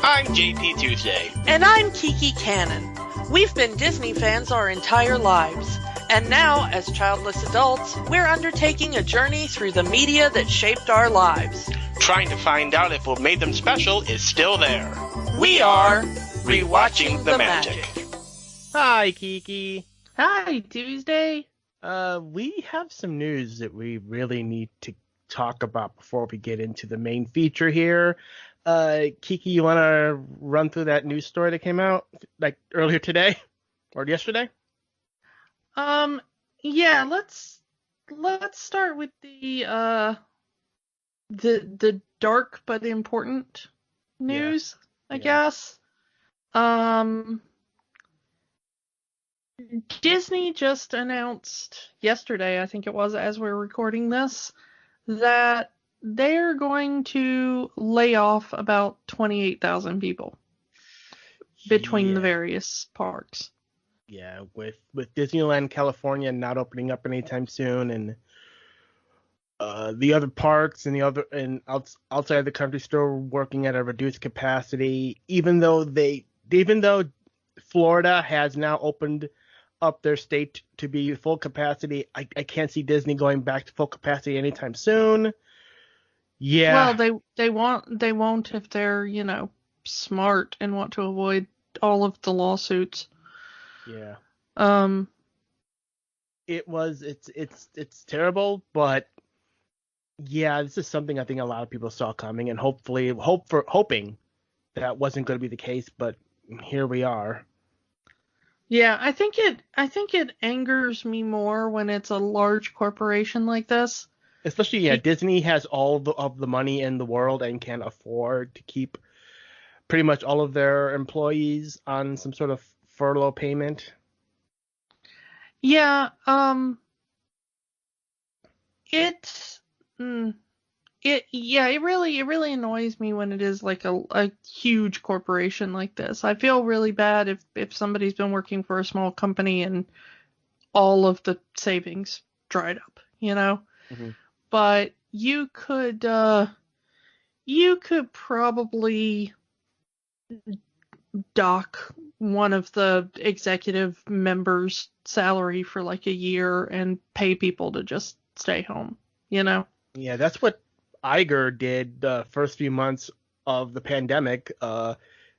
I'm JP Tuesday. And I'm Kiki Canon. We've been Disney fans our entire lives. And now, as childless adults, we're undertaking a journey through the media that shaped our lives. Trying to find out if what made them special is still there. We are Rewatching the Magic. Hi, Kiki. Hi, Tuesday. We have some news that we really need to talk about before we get into the main feature here. Kiki, you want to run through that news story that came out like earlier today or yesterday? Yeah, let's start with the dark but important news, I guess. Disney just announced yesterday, I think it was, as we're recording this, that they're going to lay off about 28,000 people between the various parks. Yeah, with Disneyland California not opening up anytime soon, and the other parks and outside of the country still working at a reduced capacity, even though Florida has now opened up their state to be full capacity, I can't see Disney going back to full capacity anytime soon. Yeah. Well, they won't if they're, smart and want to avoid all of the lawsuits. Yeah. It's terrible, but yeah, this is something I think a lot of people saw coming, and hoping that wasn't going to be the case, but here we are. Yeah, I think it angers me more when it's a large corporation like this. Especially, Disney has all of the money in the world and can afford to keep pretty much all of their employees on some sort of furlough payment. Yeah, it really annoys me when it is like a huge corporation like this. I feel really bad if somebody's been working for a small company and all of the savings dried up, Mm-hmm. But you could probably dock one of the executive members' salary for like a year and pay people to just stay home, Yeah, that's what Iger did the first few months of the pandemic.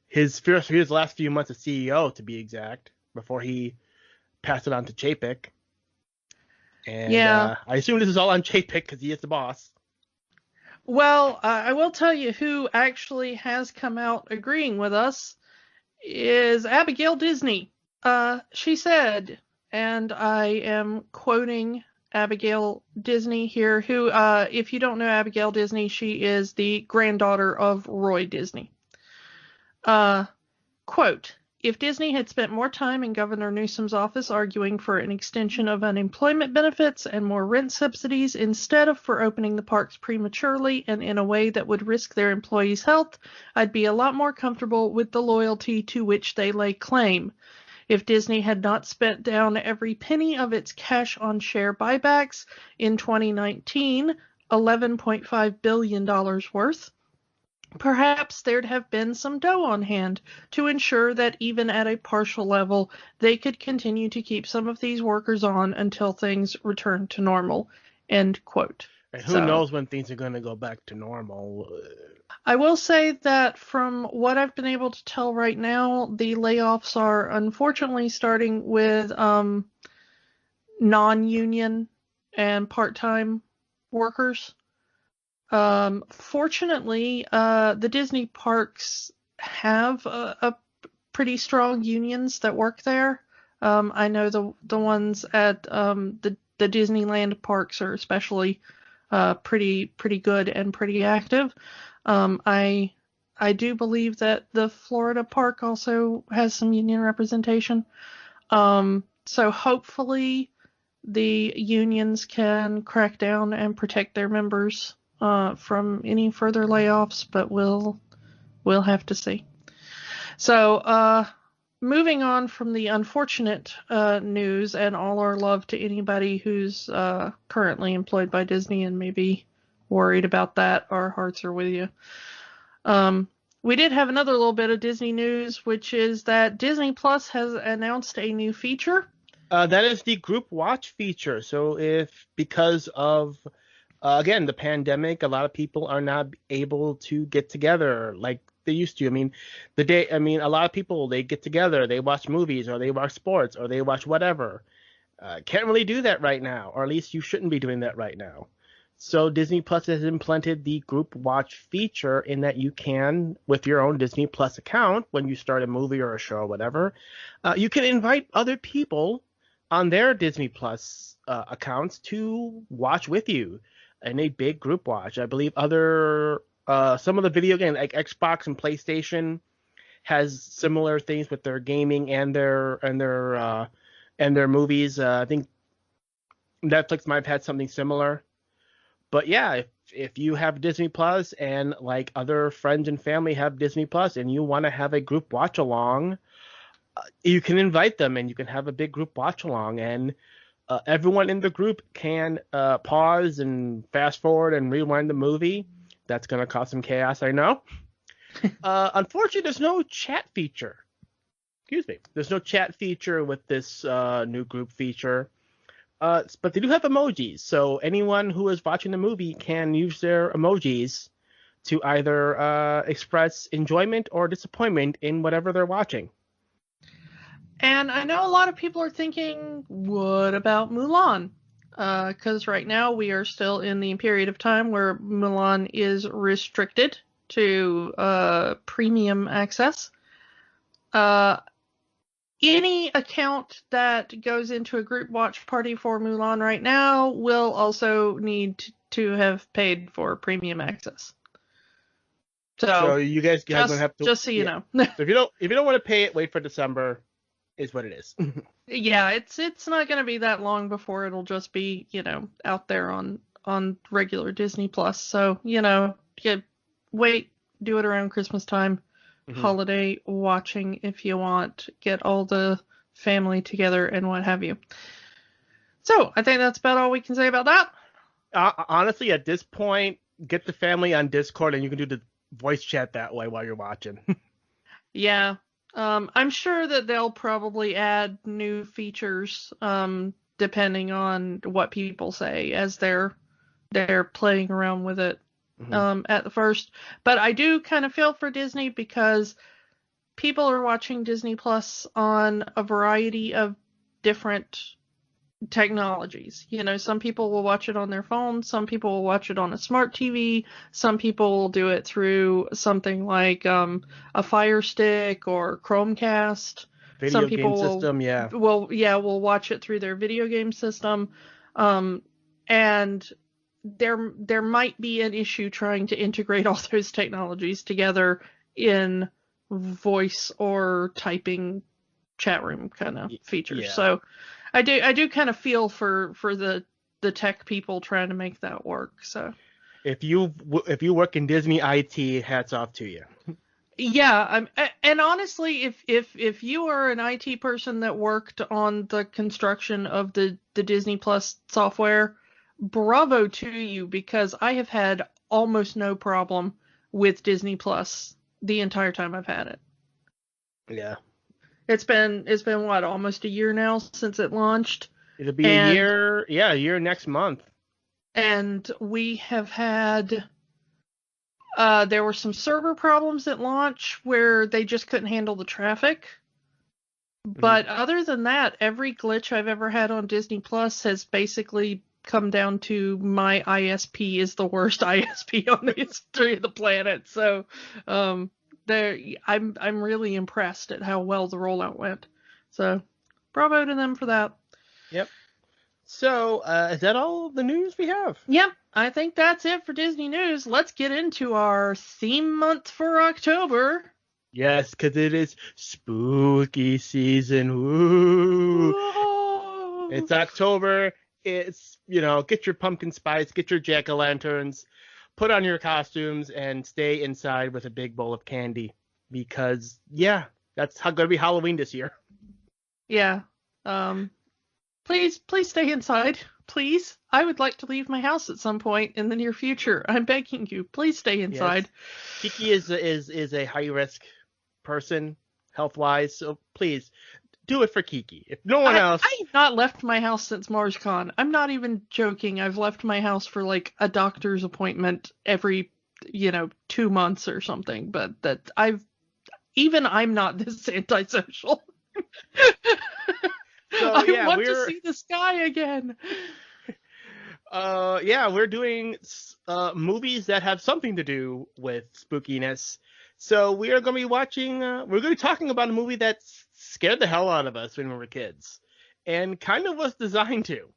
His last few months as CEO, to be exact, before he passed it on to Chapek. And I assume this is all on Chapek because he is the boss. Well, I will tell you who actually has come out agreeing with us is Abigail Disney. She said, and I am quoting Abigail Disney here, who, if you don't know Abigail Disney, she is the granddaughter of Roy Disney. Quote, "If Disney had spent more time in Governor Newsom's office arguing for an extension of unemployment benefits and more rent subsidies instead of for opening the parks prematurely and in a way that would risk their employees' health, I'd be a lot more comfortable with the loyalty to which they lay claim. If Disney had not spent down every penny of its cash on share buybacks in 2019, $11.5 billion worth, perhaps there'd have been some dough on hand to ensure that even at a partial level, they could continue to keep some of these workers on until things return to normal." End quote. And who knows when things are going to go back to normal? I will say that from what I've been able to tell right now, the layoffs are unfortunately starting with non-union and part-time workers. Fortunately, the Disney parks have a pretty strong unions that work there. I know the ones at the Disneyland parks are especially pretty good and pretty active. I do believe that the Florida park also has some union representation. So hopefully the unions can crack down and protect their members from any further layoffs, but we'll have to see. So moving on from the unfortunate news, and all our love to anybody who's currently employed by Disney and maybe worried about that, our hearts are with you. We did have another little bit of Disney news, which is that Disney Plus has announced a new feature. That is the group watch feature. So because of again, the pandemic, a lot of people are not able to get together like they used to. A lot of people, they get together, they watch movies or they watch sports or they watch whatever. Can't really do that right now, or at least you shouldn't be doing that right now. So Disney Plus has implemented the group watch feature in that you can, with your own Disney Plus account, when you start a movie or a show or whatever, you can invite other people on their Disney Plus accounts to watch with you in a big group watch. I believe some of the video games like Xbox and PlayStation has similar things with their gaming and their movies. I think Netflix might have had something similar. But yeah, if you have Disney Plus and like other friends and family have Disney Plus and you want to have a group watch along, you can invite them and you can have a big group watch along, and everyone in the group can pause and fast forward and rewind the movie. That's going to cause some chaos, I know. Unfortunately, there's no chat feature. Excuse me. There's no chat feature with this new group feature. But they do have emojis. So anyone who is watching the movie can use their emojis to either express enjoyment or disappointment in whatever they're watching. And I know a lot of people are thinking, what about Mulan? Because right now we are still in the period of time where Mulan is restricted to premium access. Any account that goes into a group watch party for Mulan right now will also need to have paid for premium access. So you guys gonna have to, just so you know. So if you don't want to pay it, wait for December. Is what it is. Yeah, it's not going to be that long before it'll just be, out there on regular Disney Plus. So, wait, do it around Christmas time, holiday watching if you want, get all the family together and what have you. So, I think that's about all we can say about that. Honestly, at this point, get the family on Discord and you can do the voice chat that way while you're watching. Yeah. I'm sure that they'll probably add new features, depending on what people say as they're playing around with it, at the first. But I do kind of feel for Disney because people are watching Disney Plus on a variety of different technologies. Some people will watch it on their phone, some people will watch it on a smart TV, some people will do it through something like a Fire Stick or Chromecast. Some people will watch it through their video game system. And there might be an issue trying to integrate all those technologies together in voice or typing chat room kind of features. Yeah. So I do kind of feel for the tech people trying to make that work. So if you work in Disney IT, hats off to you. Yeah, and honestly, if you are an IT person that worked on the construction of the Disney Plus software, bravo to you, because I have had almost no problem with Disney Plus the entire time I've had it. Yeah. It's been what, almost a year now since it launched. It'll be a year next month. And we have had there were some server problems at launch where they just couldn't handle the traffic. But other than that, every glitch I've ever had on Disney Plus has basically come down to my ISP is the worst ISP on the history of the planet. So I'm really impressed at how well the rollout went. So bravo to them for that. Yep. So is that all the news we have? Yep. I think that's it for Disney news. Let's get into our theme month for October. Yes, because it is spooky season. Woo! Whoa. It's October. It's, get your pumpkin spice, get your jack-o'-lanterns, put on your costumes, and stay inside with a big bowl of candy. Because, that's going to be Halloween this year. Yeah. Please stay inside. please, I would like to leave my house at some point in the near future. I'm begging you, please stay inside. Yes. Kiki is a high risk person health wise, so please do it for Kiki. If no one else, I have not left my house since MarsCon. I'm not even joking. I've left my house for like a doctor's appointment every 2 months or something. But I'm not this antisocial. So, I want to see the sky again. We're doing movies that have something to do with spookiness. So we are going to be watching. We're going to be talking about a movie that scared the hell out of us when we were kids, and kind of was designed to.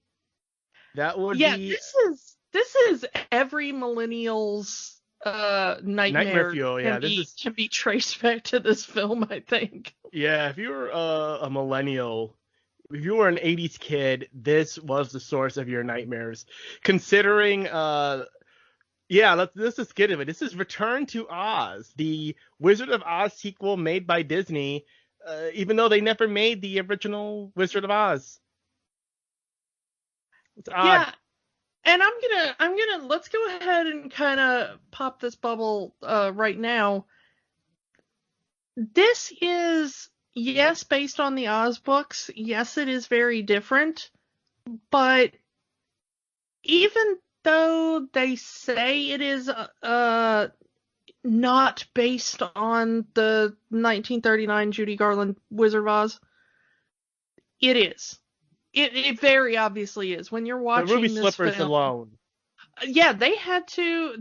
That would be. This is every millennial's nightmare fuel. Yeah, can be traced back to this film, I think. Yeah, if you were a millennial. If you were an 80s kid, this was the source of your nightmares. Considering, let's just get into it. This is Return to Oz, the Wizard of Oz sequel made by Disney, even though they never made the original Wizard of Oz. It's odd. Yeah, and I'm gonna let's go ahead and kind of pop this bubble right now. This is. Yes, based on the Oz books, yes, it is very different. But even though they say it is not based on the 1939 Judy Garland Wizard of Oz, it is. It very obviously is. When you're watching the Ruby this Slippers film, alone. Yeah, they had to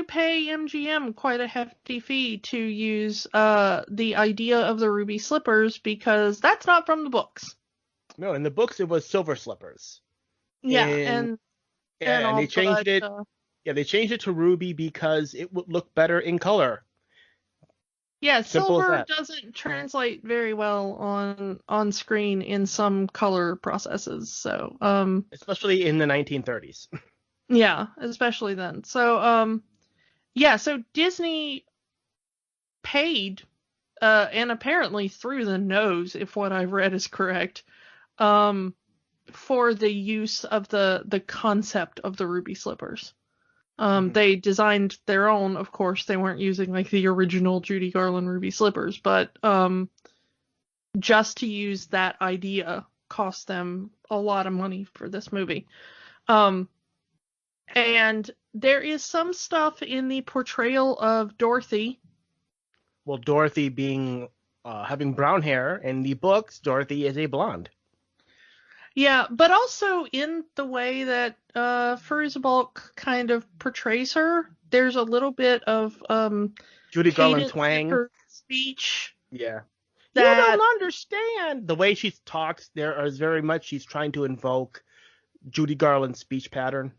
pay MGM quite a hefty fee to use the idea of the ruby slippers because that's not from the books. No, in the books it was silver slippers. Yeah, and they changed it. Yeah, they changed it to ruby because it would look better in color. Yeah, silver doesn't translate very well on screen in some color processes. So especially in the 1930s. Yeah, especially then. So, so Disney paid, and apparently through the nose, if what I've read is correct, for the use of the concept of the ruby slippers. They designed their own, of course. They weren't using like the original Judy Garland ruby slippers, but just to use that idea cost them a lot of money for this movie. And there is some stuff in the portrayal of Dorothy. Well, Dorothy being having brown hair. In the books, Dorothy is a blonde. Yeah, but also in the way that Fairuza Balk kind of portrays her, there's a little bit of Judy Garland twang. Her speech. Yeah. You don't understand the way she talks. There is very much she's trying to invoke Judy Garland's speech pattern.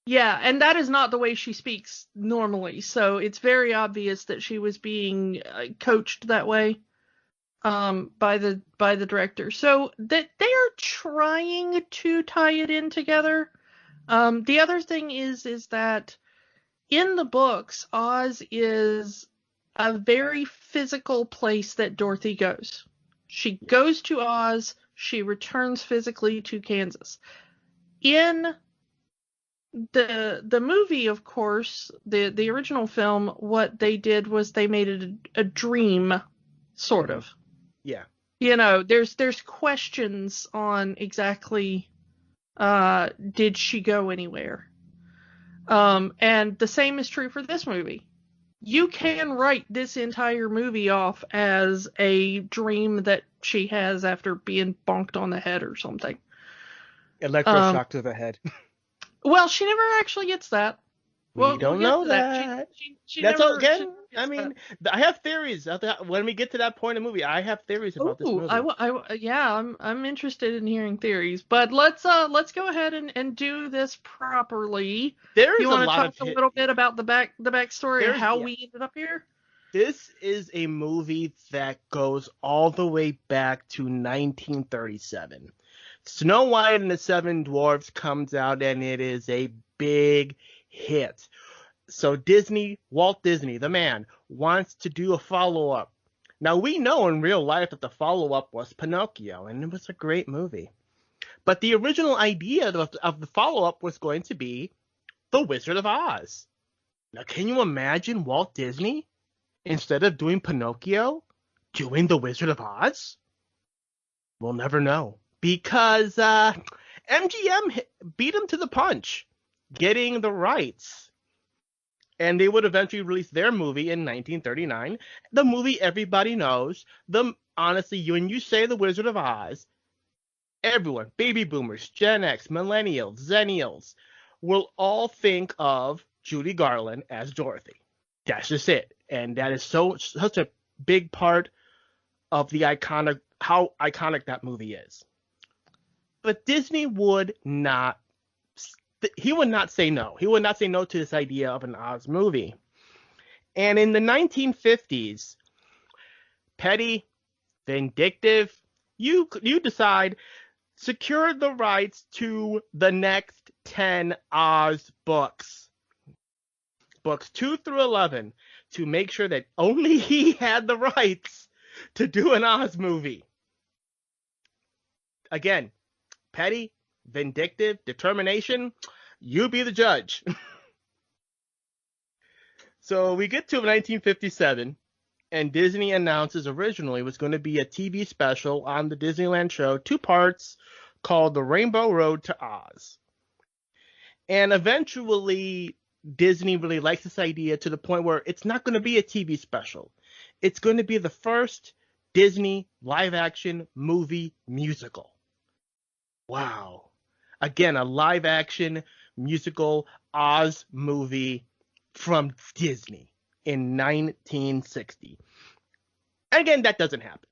Yeah, and that is not the way she speaks normally. So it's very obvious that she was being coached that way by the director. So that they are trying to tie it in together. The other thing is that in the books, Oz is a very physical place that Dorothy goes. She goes to Oz. She returns physically to Kansas. In the movie, of course, the original film, what they did was they made it a dream, sort of. Yeah. There's questions on exactly did she go anywhere? And the same is true for this movie. You can write this entire movie off as a dream that she has after being bonked on the head or something. Electroshock to the head. Well, she never actually gets that. We don't know that. She That's never, all again. I mean, I have theories. When we get to that point in the movie, I have theories about this movie. I'm interested in hearing theories, but let's go ahead and do this properly. You want to talk a little bit about the backstory and how we ended up here? This is a movie that goes all the way back to 1937. Snow White and the Seven Dwarfs comes out, and it is a big hit. So Walt Disney, the man, wants to do a follow-up. Now, we know in real life that the follow-up was Pinocchio, and it was a great movie. But the original idea of the follow-up was going to be The Wizard of Oz. Now, can you imagine Walt Disney, instead of doing Pinocchio, doing The Wizard of Oz? We'll never know. Because MGM beat him to the punch, getting the rights. And they would eventually release their movie in 1939. The movie everybody knows. Honestly, when you say The Wizard of Oz, everyone, baby boomers, Gen X, millennials, zennials, will all think of Judy Garland as Dorothy. That's just it. And that is such a big part of how iconic that movie is. But Disney would not say no. He would not say no to this idea of an Oz movie. And in the 1950s, petty, vindictive, you decide, secure the rights to the next 10 Oz books. Books 2 through 11, to make sure that only he had the rights to do an Oz movie. Again, petty, vindictive, determination, you be the judge. So we get to 1957, and Disney announces originally it was going to be a TV special on the Disneyland show, 2 parts, called The Rainbow Road to Oz. And eventually, Disney really likes this idea to the point where it's not going to be a TV special. It's going to be the first Disney live-action movie musical. Wow. Again, a live-action musical Oz movie from Disney in 1960. Again, that doesn't happen.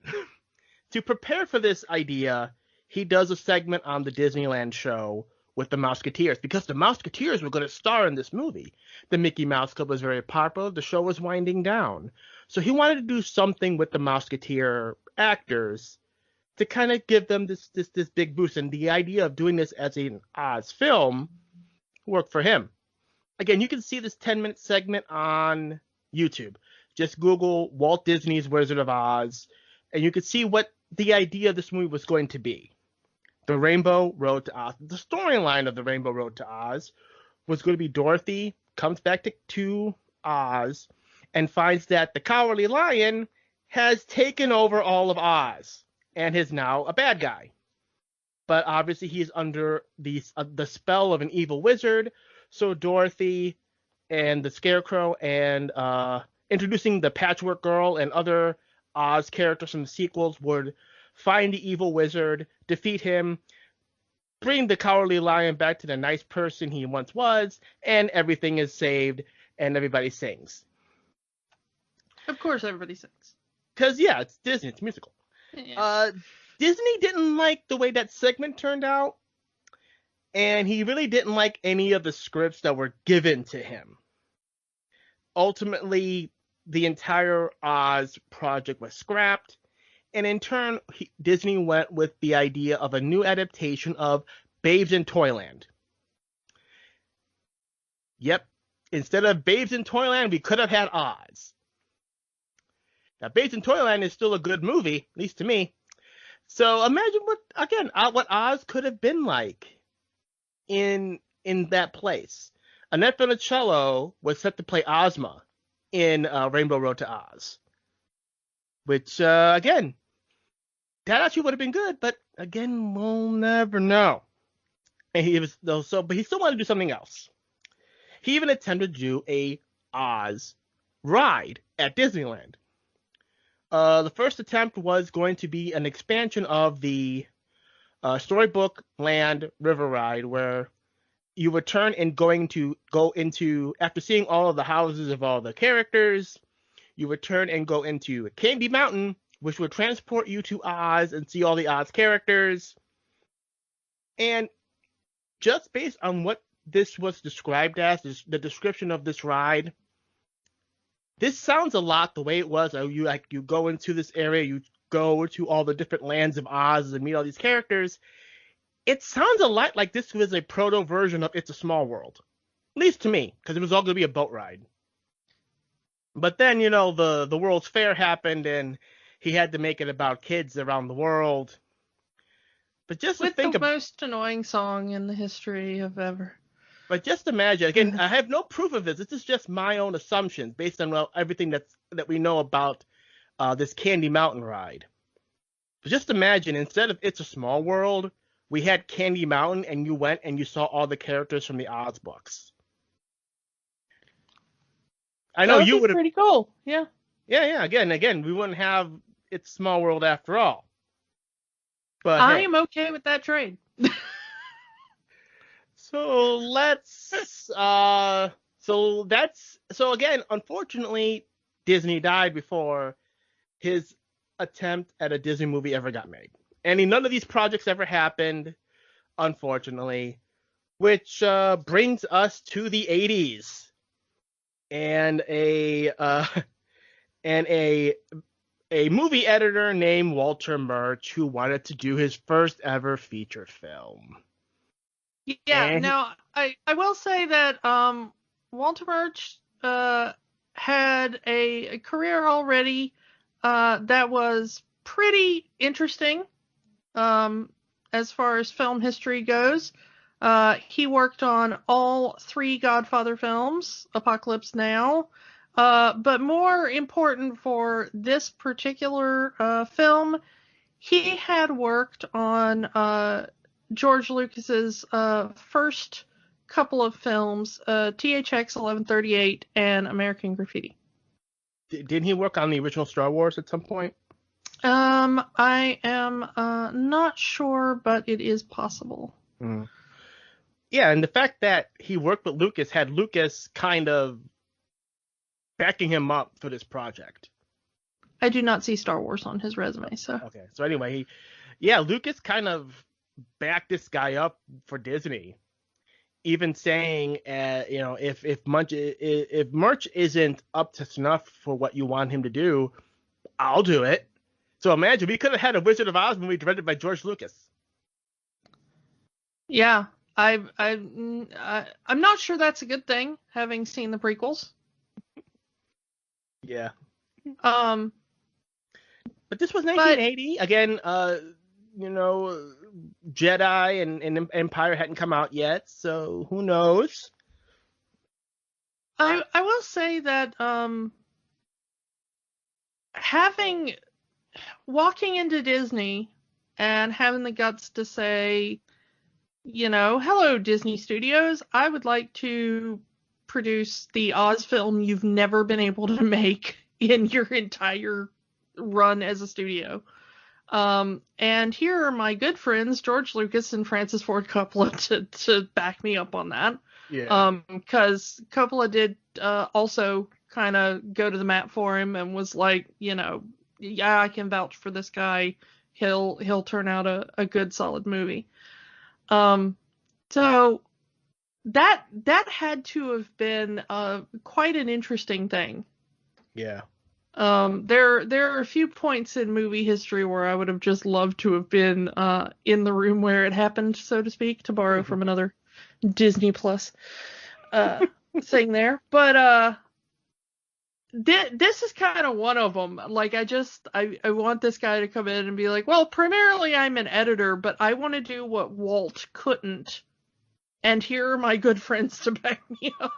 To prepare for this idea, he does a segment on the Disneyland show with the Mouseketeers, because the Mouseketeers were going to star in this movie. The Mickey Mouse Club was very popular. The show was winding down. So he wanted to do something with the Mouseketeer actors to kind of give them this big boost. And the idea of doing this as an Oz film worked for him. Again, you can see this 10-minute segment on YouTube. Just Google Walt Disney's Wizard of Oz, and you can see what the idea of this movie was going to be. The Rainbow Road to Oz. The storyline of The Rainbow Road to Oz was going to be Dorothy comes back to Oz and finds that the Cowardly Lion has taken over all of Oz and is now a bad guy. But obviously he's under the spell of an evil wizard, so Dorothy and the Scarecrow and introducing the Patchwork Girl and other Oz characters from the sequels would find the evil wizard, defeat him, bring the Cowardly Lion back to the nice person he once was, and everything is saved and everybody sings. Of course everybody sings. Because, yeah, it's Disney, it's musical. Yeah. Disney didn't like the way that segment turned out, and he really didn't like any of the scripts that were given to him. Ultimately, the entire Oz project was scrapped, and in turn, Disney went with the idea of a new adaptation of Babes in Toyland. Yep, instead of Babes in Toyland, we could have had Oz. Now, Babes in Toyland is still a good movie, at least to me. So imagine what Oz could have been like in that place. Annette Funicello was set to play Ozma in Rainbow Road to Oz, which again, that actually would have been good, but again, we'll never know. And but he still wanted to do something else. He even attempted to do a Oz ride at Disneyland. The first attempt was going to be an expansion of the Storybook Land River Ride, where you would turn and go into, after seeing all of the houses of all the characters, you would turn and go into Candy Mountain, which would transport you to Oz and see all the Oz characters. And just based on what this was described as, the description of this ride, this sounds a lot the way it was. You go into this area, you go to all the different lands of Oz and meet all these characters. It sounds a lot like this was a proto version of It's a Small World, at least to me, because it was all going to be a boat ride. But then, the World's Fair happened, and he had to make it about kids around the world. But just to With think the of, most annoying song in the history of ever. but just imagine again. I have no proof of this. This is just my own assumptions based on everything that we know about this Candy Mountain ride. But just imagine instead of It's a Small World, we had Candy Mountain, and you went and you saw all the characters from the Oz books. I know That would you be would have. pretty cool. Yeah. Yeah. Again, we wouldn't have It's a Small World after all. But I hey. am okay with that trade. So let's so again, unfortunately, Disney died before his attempt at a Disney movie ever got made. And none of these projects ever happened, unfortunately, which brings us to the 80s and a movie editor named Walter Murch who wanted to do his first ever feature film. Yeah, And now I will say that Walter Murch had a career already that was pretty interesting as far as film history goes. He worked on all 3 Godfather films, Apocalypse Now, but more important for this particular film, he had worked on George Lucas's first couple of films, THX 1138 and American Graffiti. didn't he work on the original Star Wars at some point? I am not sure, but it is possible. Mm. Yeah, and the fact that he worked with Lucas had Lucas kind of backing him up for this project. I do not see Star Wars on his resume, so. Okay, so anyway, Lucas kind of backed this guy up for Disney, even saying, if Murch isn't up to snuff for what you want him to do, I'll do it. So imagine we could have had a Wizard of Oz movie directed by George Lucas. Yeah, I'm not sure that's a good thing, having seen the prequels. Yeah. But this was 1980 again. Jedi and Empire hadn't come out yet, so who knows? I will say that walking into Disney and having the guts to say, hello Disney Studios, I would like to produce the Oz film you've never been able to make in your entire run as a studio. And here are my good friends, George Lucas and Francis Ford Coppola, to back me up on that. Yeah. Because Coppola did also kind of go to the mat for him and was like, yeah, I can vouch for this guy. He'll turn out a good, solid movie. So that had to have been quite an interesting thing. Yeah. There are a few points in movie history where I would have just loved to have been in the room where it happened, so to speak, to borrow from another Disney Plus thing there. But this is kind of one of them. Like, I want this guy to come in and be like, well, primarily I'm an editor, but I want to do what Walt couldn't. And here are my good friends to back me up.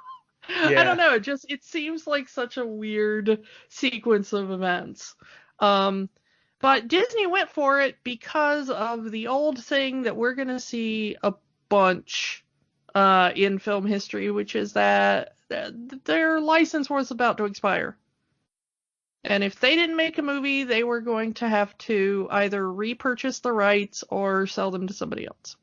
Yeah. I don't know. It seems like such a weird sequence of events. But Disney went for it because of the old thing that we're going to see a bunch in film history, which is that their license was about to expire. And if they didn't make a movie, they were going to have to either repurchase the rights or sell them to somebody else.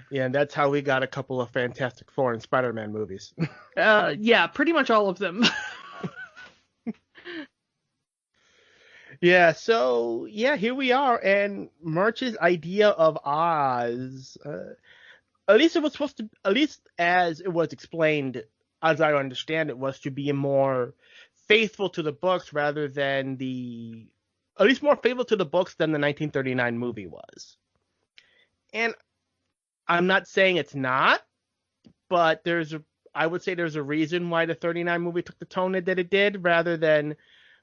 Yeah, and that's how we got a couple of Fantastic Four and Spider-Man movies. Yeah, pretty much all of them. Yeah, so here we are, and Murch's idea of Oz, at least as it was explained, as I understand it, was to be more faithful to the books rather than at least more faithful to the books than the 1939 movie was. And I'm not saying it's not, but I would say there's a reason why the 39 movie took the tone that it did rather than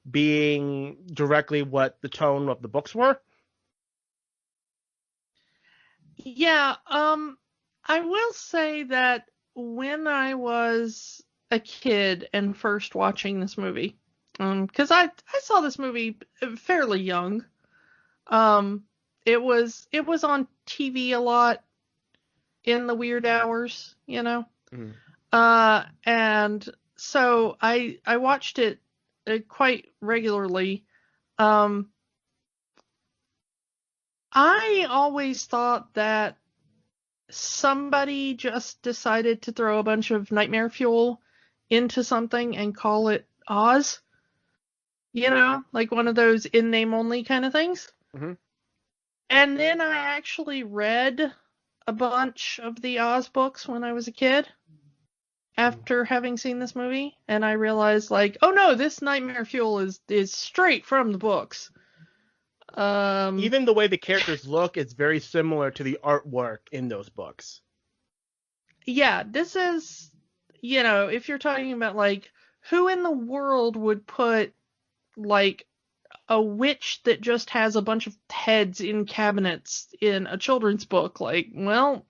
being directly what the tone of the books were. Yeah, I will say that when I was a kid and first watching this movie, because I saw this movie fairly young. Um, it was on TV a lot in the weird hours, you know. Mhm. And so I watched it quite regularly. Um, I always thought that somebody just decided to throw a bunch of nightmare fuel into something and call it Oz, you know, like one of those in name only kind of things. Mhm. And then I actually read a bunch of the Oz books when I was a kid after having seen this movie, and I realized like, oh no, this nightmare fuel is straight from the books. Um, Even the way the characters look is very similar to the artwork in those books. yeah, this is, you know, if you're talking about like who in the world would put like a witch that just has a bunch of heads in cabinets in a children's book, like, well,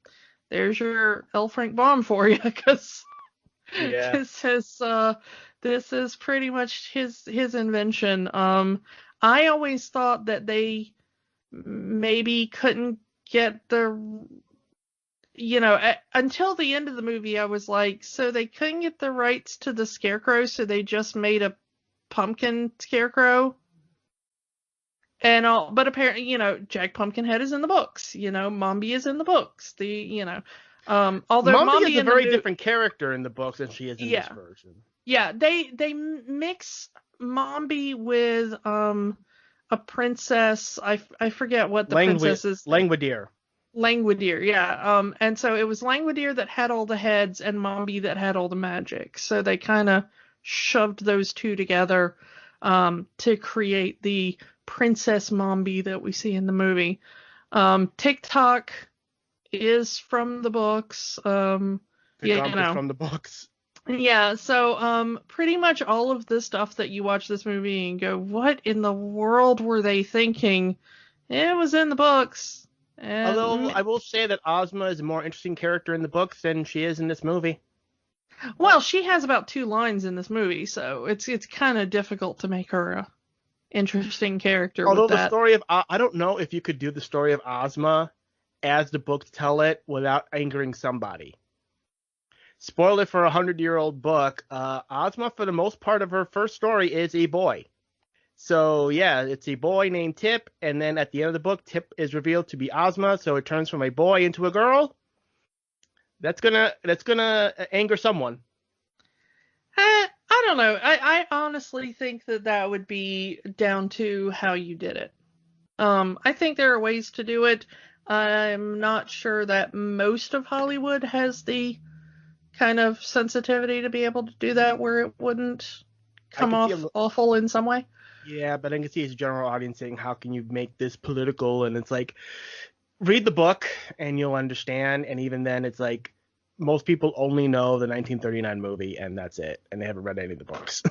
there's your L. Frank Baum for you, because Yeah. this is this is pretty much his invention. I always thought that they maybe couldn't get the, you know, until the end of the movie, I was like, so they couldn't get the rights to the scarecrow, so they just made a pumpkin scarecrow and all. But apparently, you know, Jack Pumpkinhead is in the books. You know, Mombi is in the books. The, you know, although Mombi is Mombi a in the very different character in the books than she is in this yeah, version. yeah, they mix Mombi with a princess. I forget what the princess's Langwidere. Langwidere, yeah. And so it was Langwidere that had all the heads and Mombi that had all the magic. So they kind of shoved those two together to create the Princess Mombi that we see in the movie. TikTok is from the books. The You Gump is know. from the books. Yeah, so pretty much all of the stuff that you watch this movie and go, what in the world were they thinking? It was in the books. Although And I will say that Ozma is a more interesting character in the books than she is in this movie. well, she has about 2 lines in this movie, so it's kind of difficult to make her a interesting character with Although the that. story of I don't know if you could do the story of Ozma as the books tell it without angering somebody. Spoiler for a 100-year-old book, Ozma for the most part of her first story is a boy. So yeah, it's a boy named Tip, and then at the end of the book, Tip is revealed to be Ozma, so it turns from a boy into a girl. That's gonna anger someone. I don't know. I honestly think that that would be down to how you did it. I think there are ways to do it. I'm not sure that most of Hollywood has the kind of sensitivity to be able to do that where it wouldn't I come can see off awful in some way. yeah, but I can see as a general audience saying, how can you make this political? And it's like, read the book and you'll understand. And even then, it's like most people only know the 1939 movie, and that's it, and they haven't read any of the books.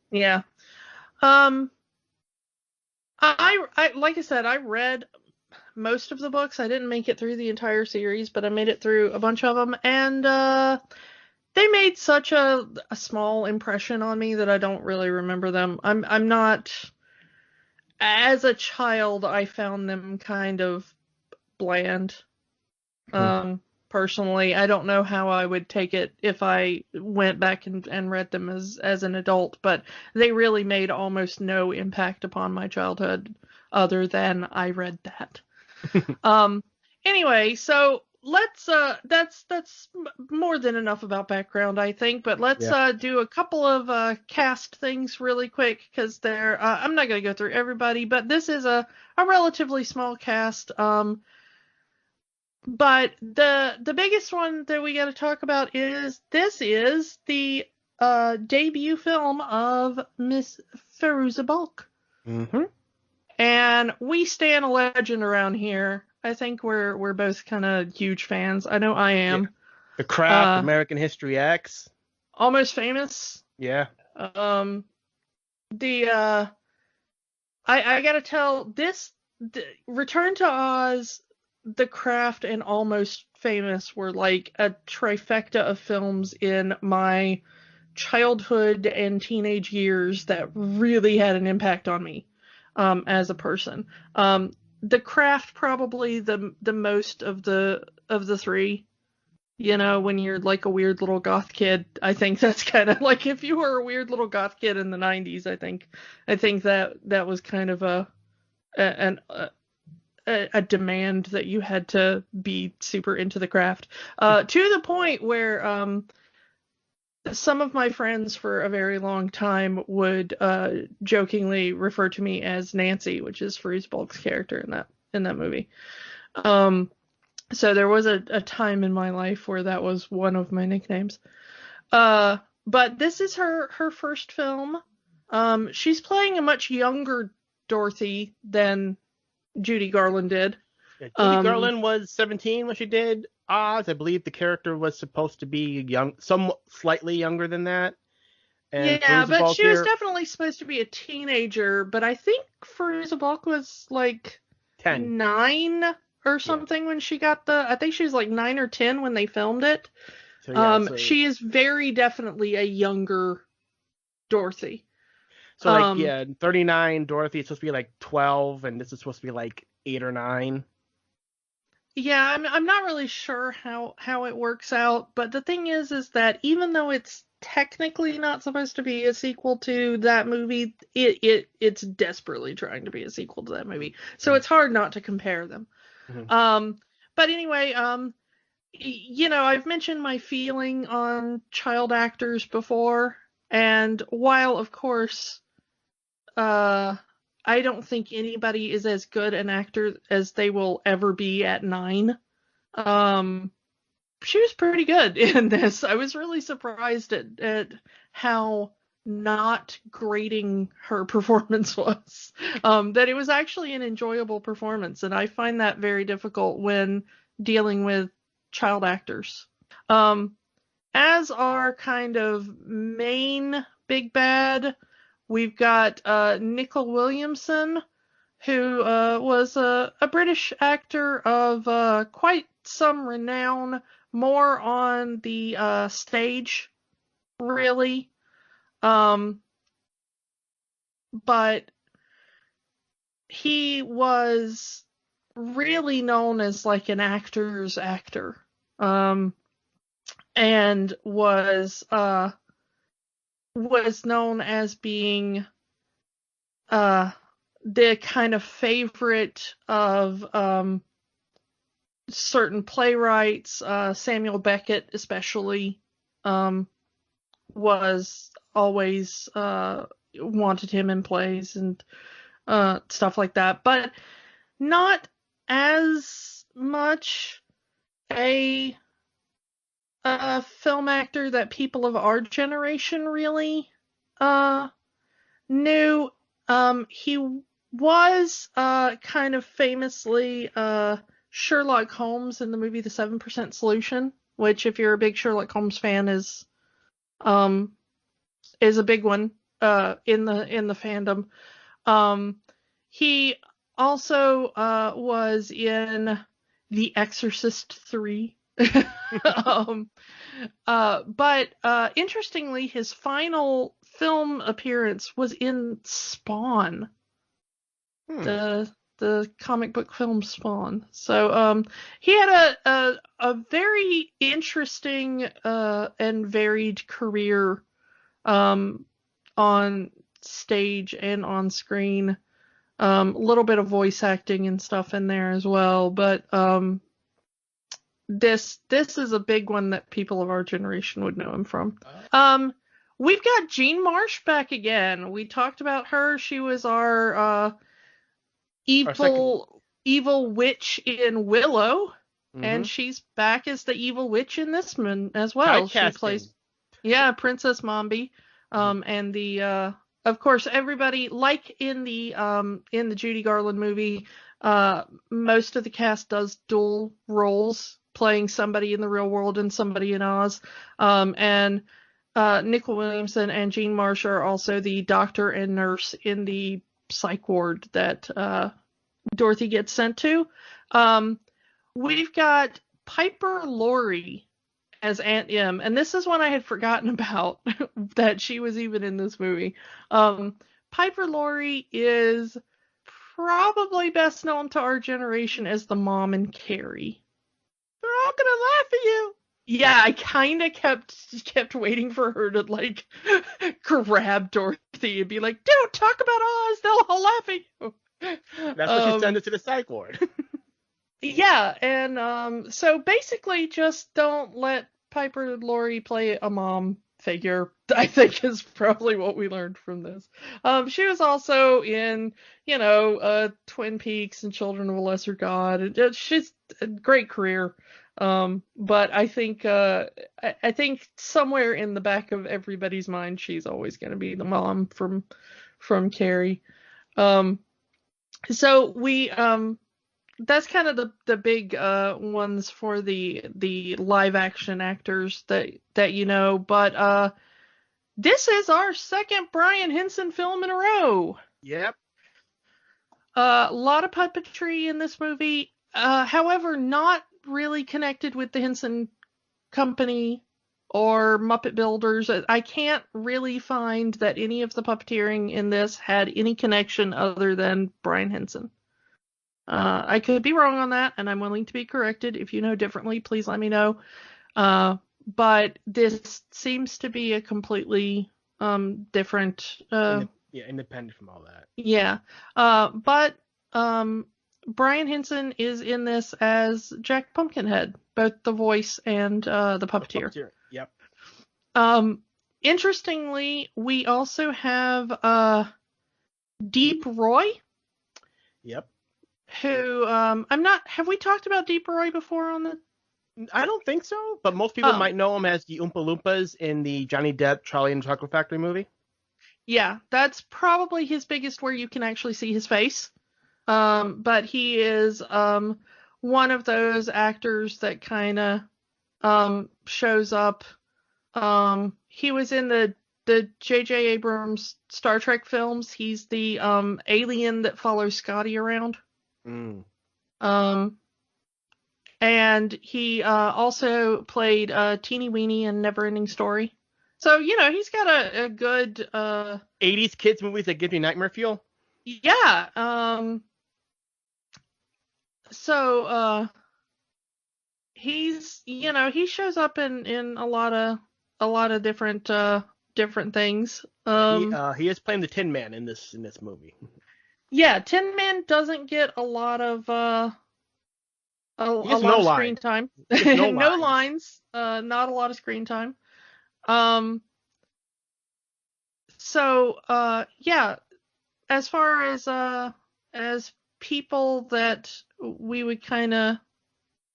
Yeah. Um, I like I said, I read most of the books. I didn't make it through the entire series, but I made it through a bunch of them, and they made such a small impression on me that I don't really remember them. I'm not. As a child, I found them kind of bland. Personally, I don't know how I would take it if I went back and read them as an adult, but they really made almost no impact upon my childhood other than I read that. Um, anyway, so let's that's more than enough about background, I think, but let's Yeah. do a couple of cast things really quick because they're I'm not going to go through everybody, but this is a relatively small cast. But the biggest one that we got to talk about is this is the debut film of Miss Fairuza Balk. Mm-hmm. And we stand a legend around here. I think we're both kind of huge fans. I know I am. Yeah. The Craft, Uh, American History X. Almost Famous. Yeah. The I gotta tell this Return to Oz The Craft and Almost Famous were like a trifecta of films in my childhood and teenage years that really had an impact on me as a person. The Craft probably the most of the three. You know, when you're like a weird little goth kid, I think that's kind of like if you were a weird little goth kid in the 90s, I think that was kind of a demand that you had to be super into The Craft. To the point where some of my friends for a very long time would jokingly refer to me as Nancy, which is Farouz Balk's character in that movie. So there was a time in my life where that was one of my nicknames. But this is her first film. She's playing a much younger Dorothy than Judy Garland did. Yeah, Judy Garland was 17 when she did Oz. I believe the character was supposed to be young, somewhat slightly younger than that. And yeah, Fairuza but Balk she was here, definitely supposed to be a teenager. But I think Fairuza Balk was like 10. 9 or something when she got I think she was like 9 or 10 when they filmed it. So, yeah, She is very definitely a younger Dorothy. So, like, yeah, 39, Dorothy is supposed to be like 12, and this is supposed to be like 8 or 9. Yeah, I'm not really sure how it works out, but the thing is that even though it's technically not supposed to be a sequel to that movie, it's desperately trying to be a sequel to that movie. So it's hard not to compare them. Mm-hmm. But anyway, you know, I've mentioned my feeling on child actors before, and while of course I don't think anybody is as good an actor as they will ever be at 9. She was pretty good in this. I was really surprised at how not grating her performance was. That it was actually an enjoyable performance, and I find that very difficult when dealing with child actors. As our kind of main big bad, we've got Nicol Williamson, who was a British actor of quite some renown, more on the stage, really. But he was really known as like an actor's actor, and was known as being the kind of favorite of certain playwrights. Samuel Beckett especially was always wanted him in plays and stuff like that, but not as much a film actor that people of our generation really knew. He was kind of famously Sherlock Holmes in the movie The 7% Solution, which, if you're a big Sherlock Holmes fan, is a big one in the fandom. He also was in The Exorcist 3. But interestingly, his final film appearance was in Spawn, the comic book film Spawn. So he had a very interesting and varied career on stage and on screen. A little bit of voice acting and stuff in there as well, but this is a big one that people of our generation would know him from. We've got Jean Marsh back again. We talked about her. She was our evil witch in Willow, and she's back as the evil witch in this one as well. She plays Princess Mombi, and the of course everybody, like in the Judy Garland movie, most of the cast does dual roles, playing somebody in the real world and somebody in Oz. And Nicol Williamson and Jean Marsh are also the doctor and nurse in the psych ward that Dorothy gets sent to. we've got Piper Laurie as Aunt Em, and this is one I had forgotten about that she was even in this movie. Piper Laurie is probably best known to our generation as the mom in Carrie. They're all gonna laugh at you. Yeah, I kind of kept waiting for her to like grab Dorothy and be like, "Don't talk about Oz; they'll all laugh at you." That's what she sent it to the psych ward. Yeah, and so basically, just don't let Piper Laurie play a mom figure. I think is probably what we learned from this. She was also in, Twin Peaks and Children of a Lesser God. She's a great career. But I think somewhere in the back of everybody's mind, she's always going to be the mom from Carrie. So we that's kind of the big ones for the live action actors that but this is our second Brian Henson film in a row. Yep. A lot of puppetry in this movie, however, not really connected with the Henson Company or Muppet Builders. I can't really find that any of the puppeteering in this had any connection other than Brian Henson. I could be wrong on that, and I'm willing to be corrected. If you know differently, please let me know. But this seems to be a completely different. Independent from all that. Yeah. But Brian Henson is in this as Jack Pumpkinhead, both the voice and the puppeteer. Yep. Interestingly, we also have Deep Roy. Yep. Who have we talked about Deep Roy before on the? I don't think so, but most people might know him as the Oompa Loompas in the Johnny Depp Charlie and the Chocolate Factory movie. Yeah, that's probably his biggest where you can actually see his face. But he is one of those actors that kind of shows up. He was in the J.J. Abrams Star Trek films. He's the alien that follows Scotty around. Mm. And he also played Teeny Weeny in Neverending Story. So, he's got a good 80s kids movies that give you nightmare fuel. Yeah. So he's he shows up in a lot of different things. He is playing the Tin Man in this movie. Yeah, Tin Man doesn't get a lot of screen time. No lines. Not a lot of screen time. So yeah, as far as people that we would kind of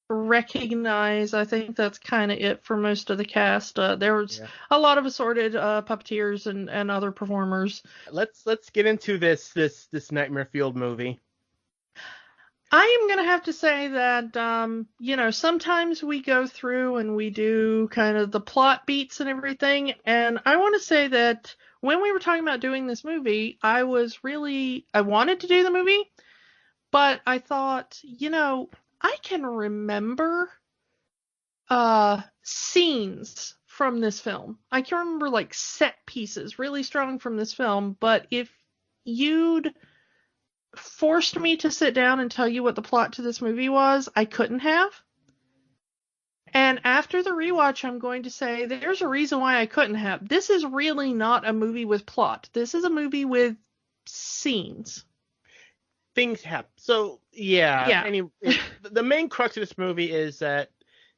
recognize, I think that's kind of it for most of the cast. There was a lot of assorted puppeteers and other performers. Let's get into this nightmare fueled movie. I am gonna have to say that sometimes we go through and we do kind of the plot beats and everything, and I want to say that when we were talking about doing this movie, I wanted to do the movie, but I thought, I can remember scenes from this film. I can remember like set pieces really strong from this film, but if you'd forced me to sit down and tell you what the plot to this movie was, I couldn't have. And after the rewatch, I'm going to say there's a reason why I couldn't have. This is really not a movie with plot. This is a movie with scenes. Things happen. So, yeah. The main crux of this movie is that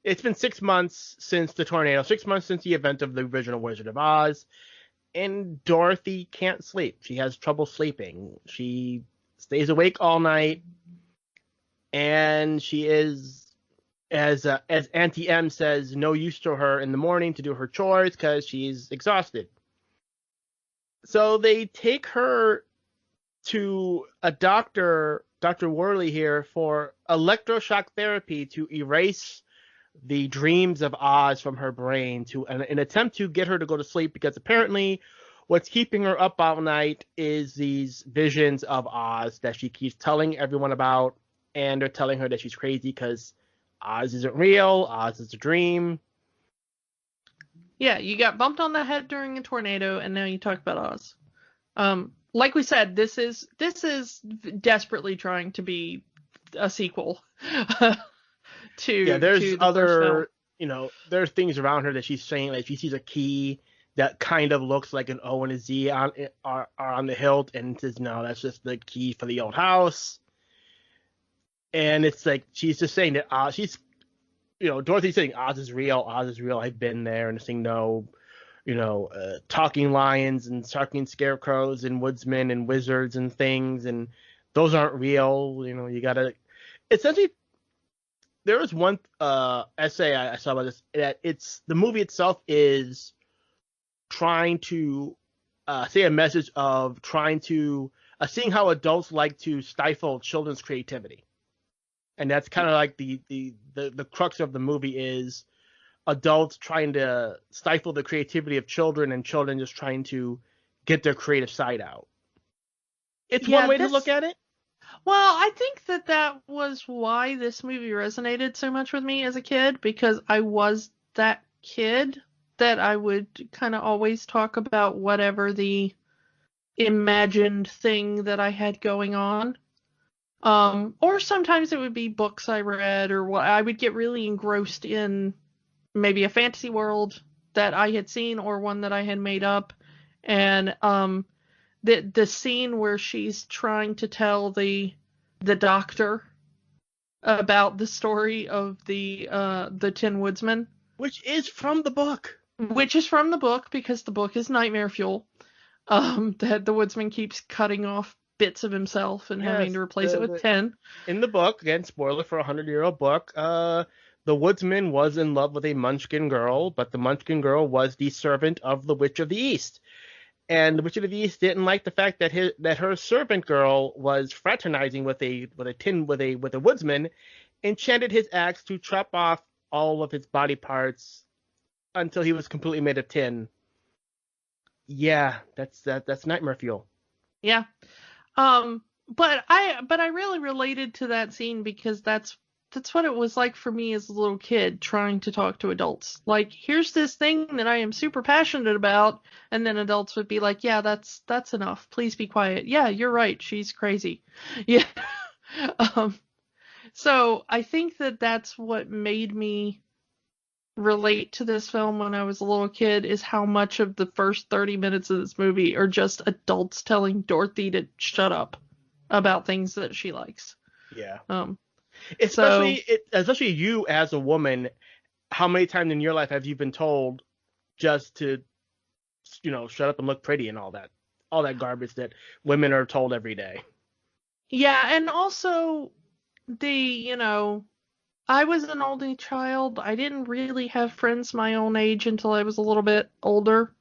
it's been 6 months since the tornado, 6 months since the event of the original Wizard of Oz, and Dorothy can't sleep. She has trouble sleeping. She stays awake all night, and she is, as Auntie M says, no use to her in the morning to do her chores because she's exhausted. So they take her to a doctor, Dr. Worley here, for electroshock therapy to erase the dreams of Oz from her brain, to an attempt to get her to go to sleep, because apparently what's keeping her up all night is these visions of Oz that she keeps telling everyone about, and they're telling her that she's crazy because Oz isn't real. Oz is a dream. Yeah, you got bumped on the head during a tornado, and now you talk about Oz. Like we said, this is desperately trying to be a sequel to There's the first film. There's things around her that she's saying, like she sees a key that kind of looks like an O and a Z are on the hilt, and says, no, that's just the key for the old house. And it's like she's just saying that Dorothy's saying Oz is real, I've been there, and saying no, talking lions and talking scarecrows and woodsmen and wizards and things, and those aren't real. You gotta essentially. There was one essay I saw about this, that the movie itself is trying to say a message of trying to seeing how adults like to stifle children's creativity, and that's kind of like the crux of the movie is adults trying to stifle the creativity of children, and children just trying to get their creative side out. It's one way to look at it. Well, I think that was why this movie resonated so much with me as a kid, because I was that kid that I would kind of always talk about whatever the imagined thing that I had going on. Or sometimes it would be books I read, or what I would get really engrossed in, maybe a fantasy world that I had seen or one that I had made up. And the scene where she's trying to tell the doctor about the story of the Tin Woodsman, which is from the book, because the book is nightmare fuel. That the woodsman keeps cutting off bits of himself and having to replace it with tin. In the book, again, spoiler for a 100-year-old book, the woodsman was in love with a Munchkin girl, but the Munchkin girl was the servant of the Witch of the East. And the Witch of the East didn't like the fact that her servant girl was fraternizing with a woodsman, enchanted his axe to chop off all of his body parts until he was completely made of tin. Yeah, that's nightmare fuel. Yeah. But I really related to that scene because that's what it was like for me as a little kid trying to talk to adults. Like, here's this thing that I am super passionate about, and then adults would be like, yeah, that's enough. Please be quiet. Yeah, you're right. She's crazy. Yeah. So I think that that's what made me relate to this film when I was a little kid, is how much of the first 30 minutes of this movie are just adults telling Dorothy to shut up about things that she likes. Yeah. Especially you as a woman, how many times in your life have you been told just to, shut up and look pretty and all that garbage that women are told every day? Yeah, and also I was an only child. I didn't really have friends my own age until I was a little bit older.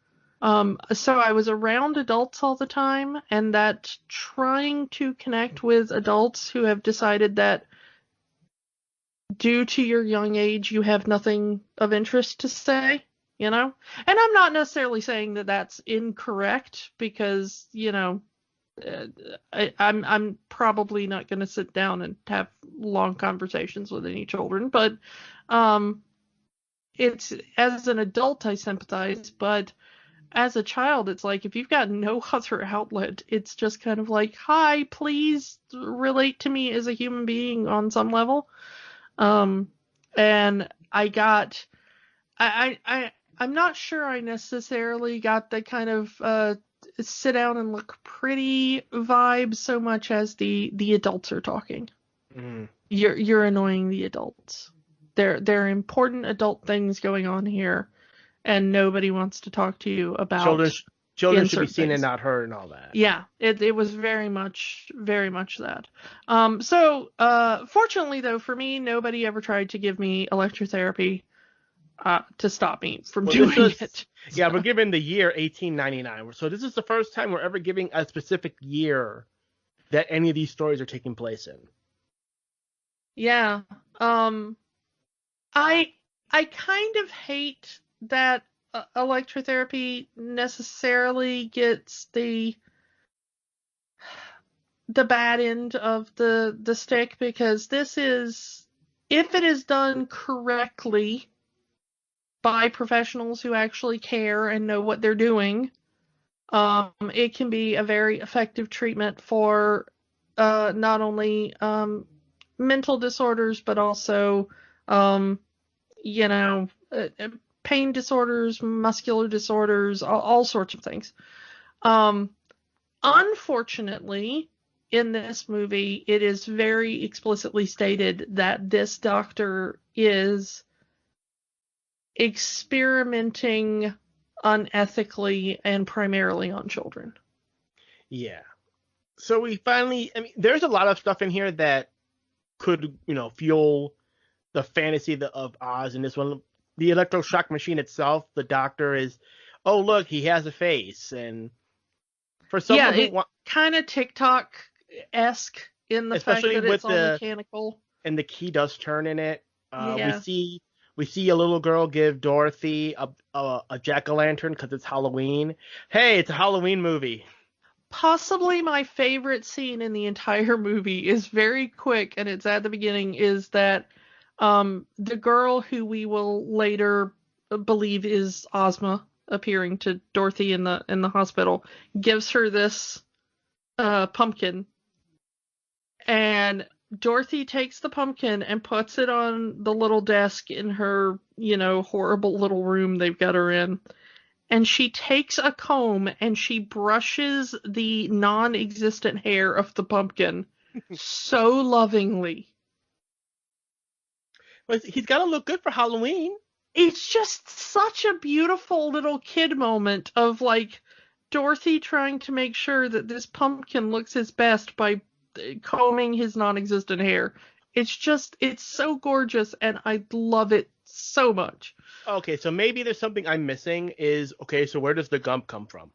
So I was around adults all the time, and that trying to connect with adults who have decided that due to your young age, you have nothing of interest to say, And I'm not necessarily saying that that's incorrect, because, I'm probably not going to sit down and have long conversations with any children, but it's, as an adult, I sympathize, but as a child, it's like, if you've got no other outlet, it's just kind of like, hi, please relate to me as a human being on some level. And I'm not sure I necessarily got the kind of sit down and look pretty vibe so much as the adults are talking. Mm. You're annoying the adults. There are important adult things going on here, and nobody wants to talk to you about children should be seen and not heard and all that. Yeah, it was very much that. So fortunately though, for me, nobody ever tried to give me electrotherapy to stop me from doing it. Yeah, we're given the year 1899. So this is the first time we're ever giving a specific year that any of these stories are taking place in. Yeah. I kind of hate that electrotherapy necessarily gets the bad end of the stick, because this is if it is done correctly by professionals who actually care and know what they're doing, it can be a very effective treatment for not only mental disorders, but also, you know, pain disorders, muscular disorders, all sorts of things. Unfortunately, in this movie, it is very explicitly stated that this doctor is experimenting unethically and primarily on children. Yeah. So there's a lot of stuff in here that could, fuel the fantasy of Oz in this one. The electroshock machine itself, the doctor is, oh, look, he has a face. And for someone who kind of TikTok-esque in the fact that it's all mechanical. And the key does turn in it. We see a little girl give Dorothy a jack-o'-lantern because it's Halloween. Hey, it's a Halloween movie. Possibly my favorite scene in the entire movie is very quick, and it's at the beginning, is that the girl who we will later believe is Ozma appearing to Dorothy in the hospital gives her this pumpkin, and Dorothy takes the pumpkin and puts it on the little desk in her, horrible little room they've got her in. And she takes a comb and she brushes the non-existent hair of the pumpkin so lovingly. Well, he's got to look good for Halloween. It's just such a beautiful little kid moment of, like, Dorothy trying to make sure that this pumpkin looks his best by combing his non-existent hair. It's so gorgeous, and I love it so much. Okay, so maybe there's something I'm missing so where does the gump come from?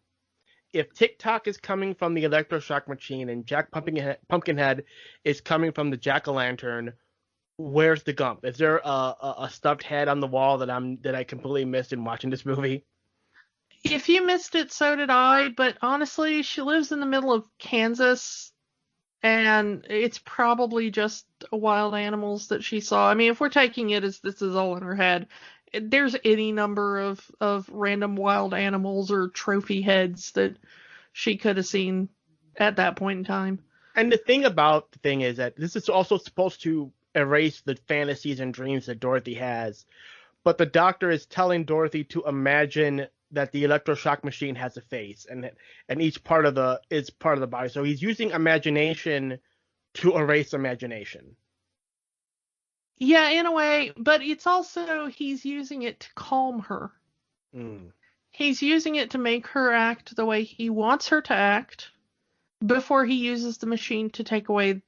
If TikTok is coming from the electroshock machine and Jack Pumpkinhead is coming from the jack-o'-lantern, where's the gump? Is there a stuffed head on the wall that I completely missed in watching this movie? If you missed it, so did I, but honestly, she lives in the middle of Kansas, and it's probably just wild animals that she saw. I mean, if we're taking it as this is all in her head, there's any number of random wild animals or trophy heads that she could have seen at that point in time. And the thing is that this is also supposed to erase the fantasies and dreams that Dorothy has. But the doctor is telling Dorothy to imagine that the electroshock machine has a face and each part of is part of the body. So he's using imagination to erase imagination. Yeah, in a way, but it's also he's using it to calm her. He's using it to make her act the way he wants her to act before he uses the machine to take away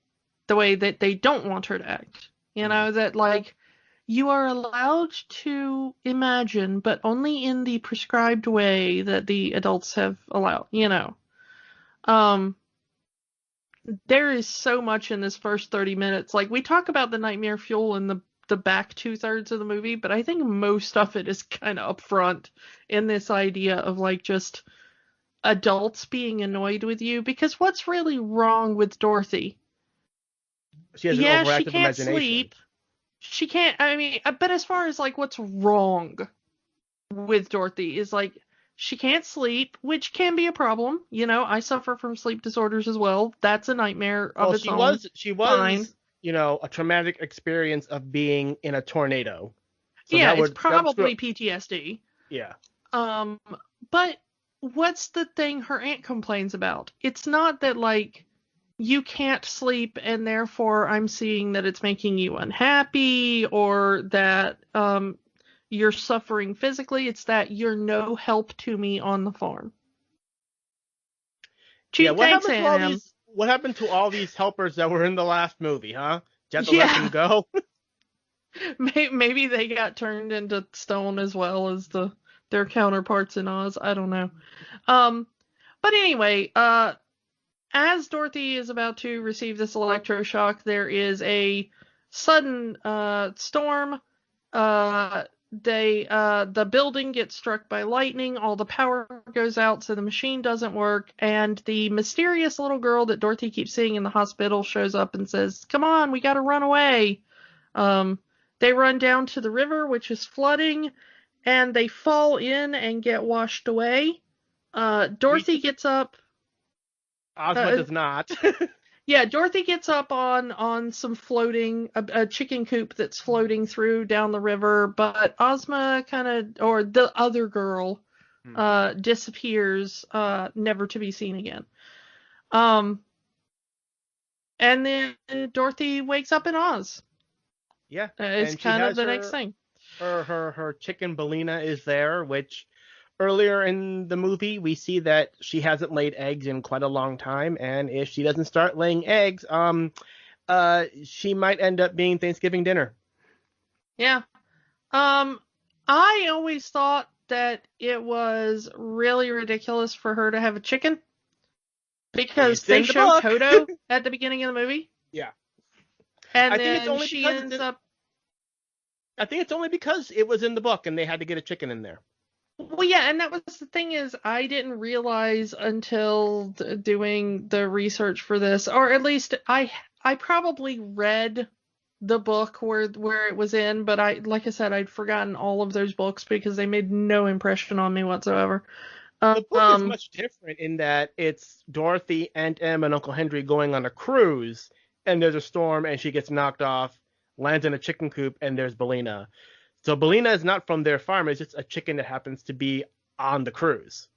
the way that they don't want her to act. That, like, you are allowed to imagine, but only in the prescribed way that the adults have allowed, There is so much in this first 30 minutes. Like, we talk about the nightmare fuel in the back 2/3 of the movie, but I think most of it is kind of up front in this idea of, like, just adults being annoyed with you. Because what's really wrong with Dorothy? She has an overactive she can't imagination. Sleep. She can't, but as far as, like, what's wrong with Dorothy is, like, she can't sleep, which can be a problem. I suffer from sleep disorders as well. That's a nightmare of its own. She was, a traumatic experience of being in a tornado. So it's probably PTSD. Yeah. But what's the thing her aunt complains about? It's not that, like, you can't sleep and therefore I'm seeing that it's making you unhappy or that you're suffering physically. It's that you're no help to me on the farm. What happened to all these helpers that were in the last movie, huh? Did you have to let them go? Maybe they got turned into stone as well as their counterparts in Oz. I don't know. But anyway, as Dorothy is about to receive this electroshock, there is a sudden storm. The building gets struck by lightning, all the power goes out, so the machine doesn't work, and the mysterious little girl that Dorothy keeps seeing in the hospital shows up and says, "Come on, we gotta run away." They run down to the river, which is flooding, and they fall in and get washed away. Dorothy gets up. Ozma does not. Yeah, Dorothy gets up on some floating, a chicken coop that's floating through down the river, but Ozma or the other girl, disappears, never to be seen again. And then Dorothy wakes up in Oz. Yeah. It's kind of the next thing. Her chicken Belina is there, which earlier in the movie we see that she hasn't laid eggs in quite a long time, and if she doesn't start laying eggs, she might end up being Thanksgiving dinner. Yeah. I always thought that it was really ridiculous for her to have a chicken because they show Toto at the beginning of the movie. Yeah. And then she ends up. I think it's only because it was in the book and they had to get a chicken in there. Well, yeah, and that was the thing is I didn't realize until doing the research for this, or at least I probably read the book where it was in, but like I said, I'd forgotten all of those books because they made no impression on me whatsoever. The book is much different in that it's Dorothy, Aunt Em, and Uncle Henry going on a cruise, and there's a storm, and she gets knocked off, lands in a chicken coop, and there's Belina. So Belina is not from their farm; it's just a chicken that happens to be on the cruise.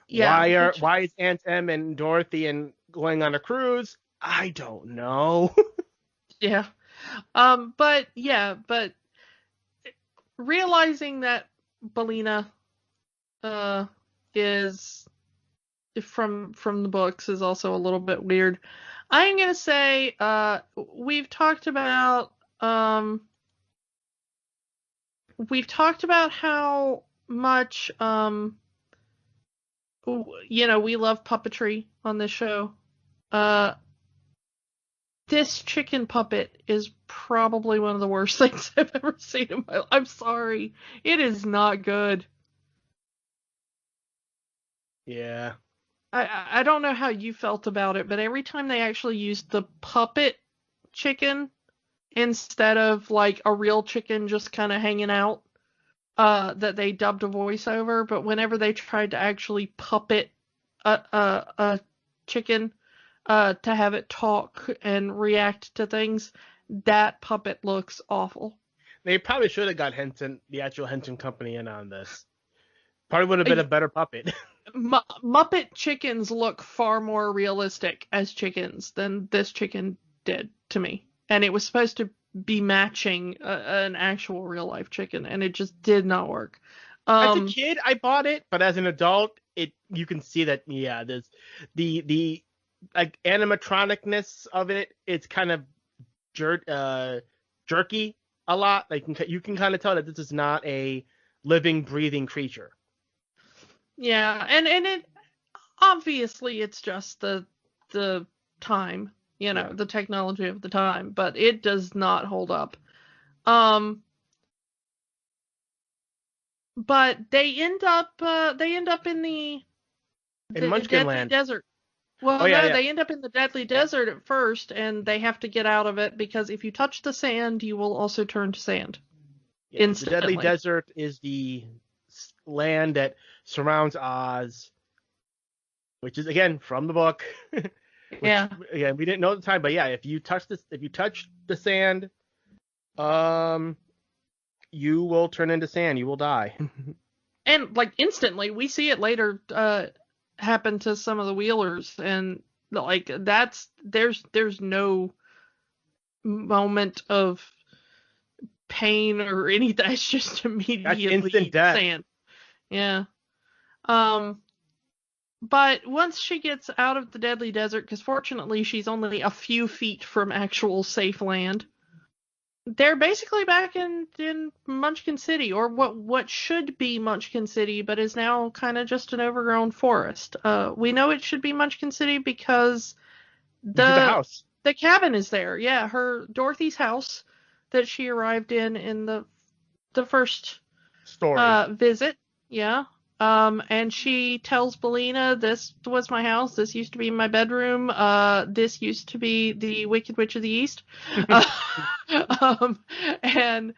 Yeah. Why is Aunt Em and Dorothy going on a cruise? I don't know. Yeah. But realizing that Belina is from the books is also a little bit weird. I'm gonna say we've talked about how much we love puppetry on this show. This chicken puppet is probably one of the worst things I've ever seen in my life. I'm sorry. It is not good. Yeah. I don't know how you felt about it, but every time they actually used the puppet chicken instead of like a real chicken just kind of hanging out, that they dubbed a voiceover, but whenever they tried to actually puppet a chicken to have it talk and react to things, that puppet looks awful. They probably should have got Henson, the actual Henson company, in on this. Probably would have been a better puppet. Muppet chickens look far more realistic as chickens than this chicken did to me. And it was supposed to be matching an actual real life chicken, and it just did not work. As a kid, I bought it, but as an adult, you can see that there's the like animatronicness of it. It's kind of jerky a lot. Like you can kind of tell that this is not a living, breathing creature. Yeah, and it obviously it's just the time, the technology of the time, but it does not hold up. But they end up in the Deadly Desert. Well, they end up in the Deadly Desert at first, and they have to get out of it because if you touch the sand, you will also turn to sand. Yeah, instantly. The Deadly Desert is the land that surrounds Oz, which is again from the book. Yeah, we didn't know at the time, but if you touch the sand, you will turn into sand. You will die. And like instantly, we see it later happen to some of the Wheelers, and like there's no moment of pain or anything. It's just immediately instant death. Sand. Yeah. But once she gets out of the Deadly Desert, because fortunately she's only a few feet from actual safe land, they're basically back in Munchkin City, or what should be Munchkin City, but is now kind of just an overgrown forest. We know it should be Munchkin City because the house, the cabin is there. Yeah, Dorothy's house that she arrived in the first story visit. Yeah. And she tells Belina, this was my house, this used to be my bedroom, this used to be the Wicked Witch of the East. And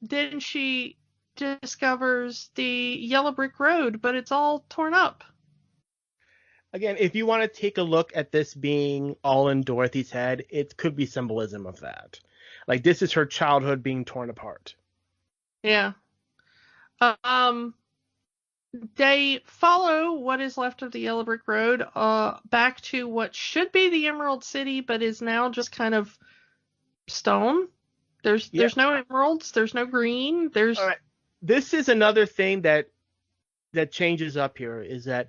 then she discovers the yellow brick road, but it's all torn up. Again, if you want to take a look at this being all in Dorothy's head, it could be symbolism of that. Like, this is her childhood being torn apart. Yeah. They follow what is left of the yellow brick road back to what should be the Emerald City, but is now just kind of stone. There's no emeralds. There's no green. All right. This is another thing that changes up here, is that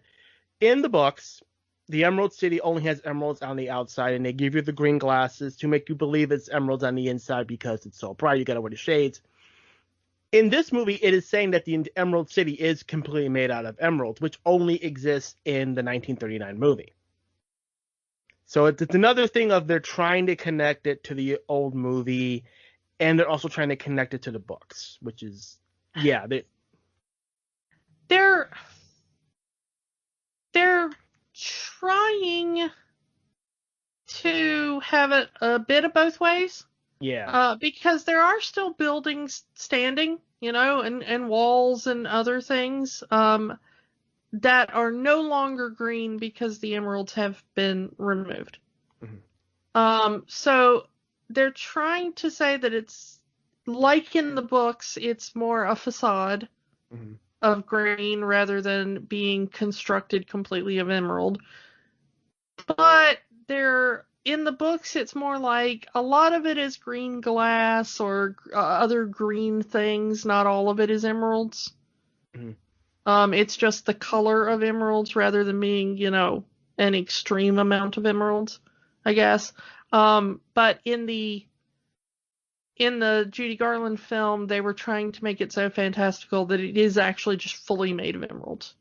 in the books, the Emerald City only has emeralds on the outside, and they give you the green glasses to make you believe it's emeralds on the inside because it's so bright. You got to wear the shades. In this movie, it is saying that the Emerald City is completely made out of emeralds, which only exists in the 1939 movie. So it's another thing of they're trying to connect it to the old movie, and they're also trying to connect it to the books, which is, yeah. They're trying to have it a bit of both ways. Yeah. Because there are still buildings standing, and walls and other things that are no longer green because the emeralds have been removed. Mm-hmm. So they're trying to say that it's like in the books, it's more a facade of green rather than being constructed completely of emerald. But in the books, it's more like a lot of it is green glass or other green things. Not all of it is emeralds. Mm-hmm. It's just the color of emeralds rather than being, an extreme amount of emeralds, I guess. But in the Judy Garland film, they were trying to make it so fantastical that it is actually just fully made of emeralds.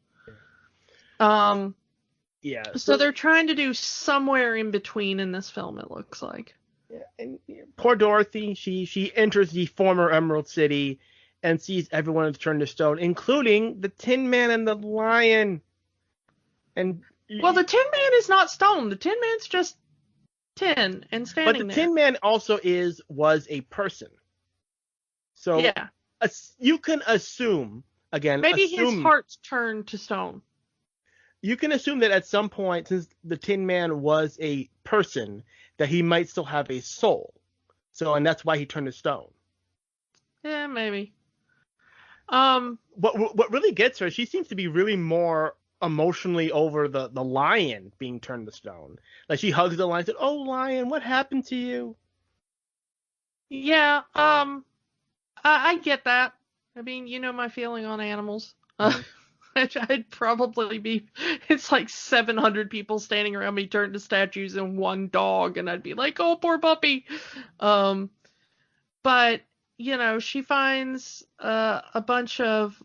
Yeah. So they're trying to do somewhere in between in this film, it looks like. Yeah, and poor Dorothy, she enters the former Emerald City and sees everyone has turned to stone, including the Tin Man and the Lion. And the Tin Man is not stone. The Tin Man's just tin and standing there. But the Tin Man also was a person. So yeah, you can assume, again, maybe his heart's turned to stone. You can assume that at some point, since the Tin Man was a person, that he might still have a soul. So, and that's why he turned to stone. Yeah, maybe. What really gets her, she seems to be really more emotionally over the lion being turned to stone. Like, she hugs the lion and said, "Oh, lion, what happened to you?" Yeah, I get that. I mean, my feeling on animals. I'd probably be, it's like 700 people standing around me turned to statues and one dog, and I'd be like, oh, poor puppy. But, she finds a bunch of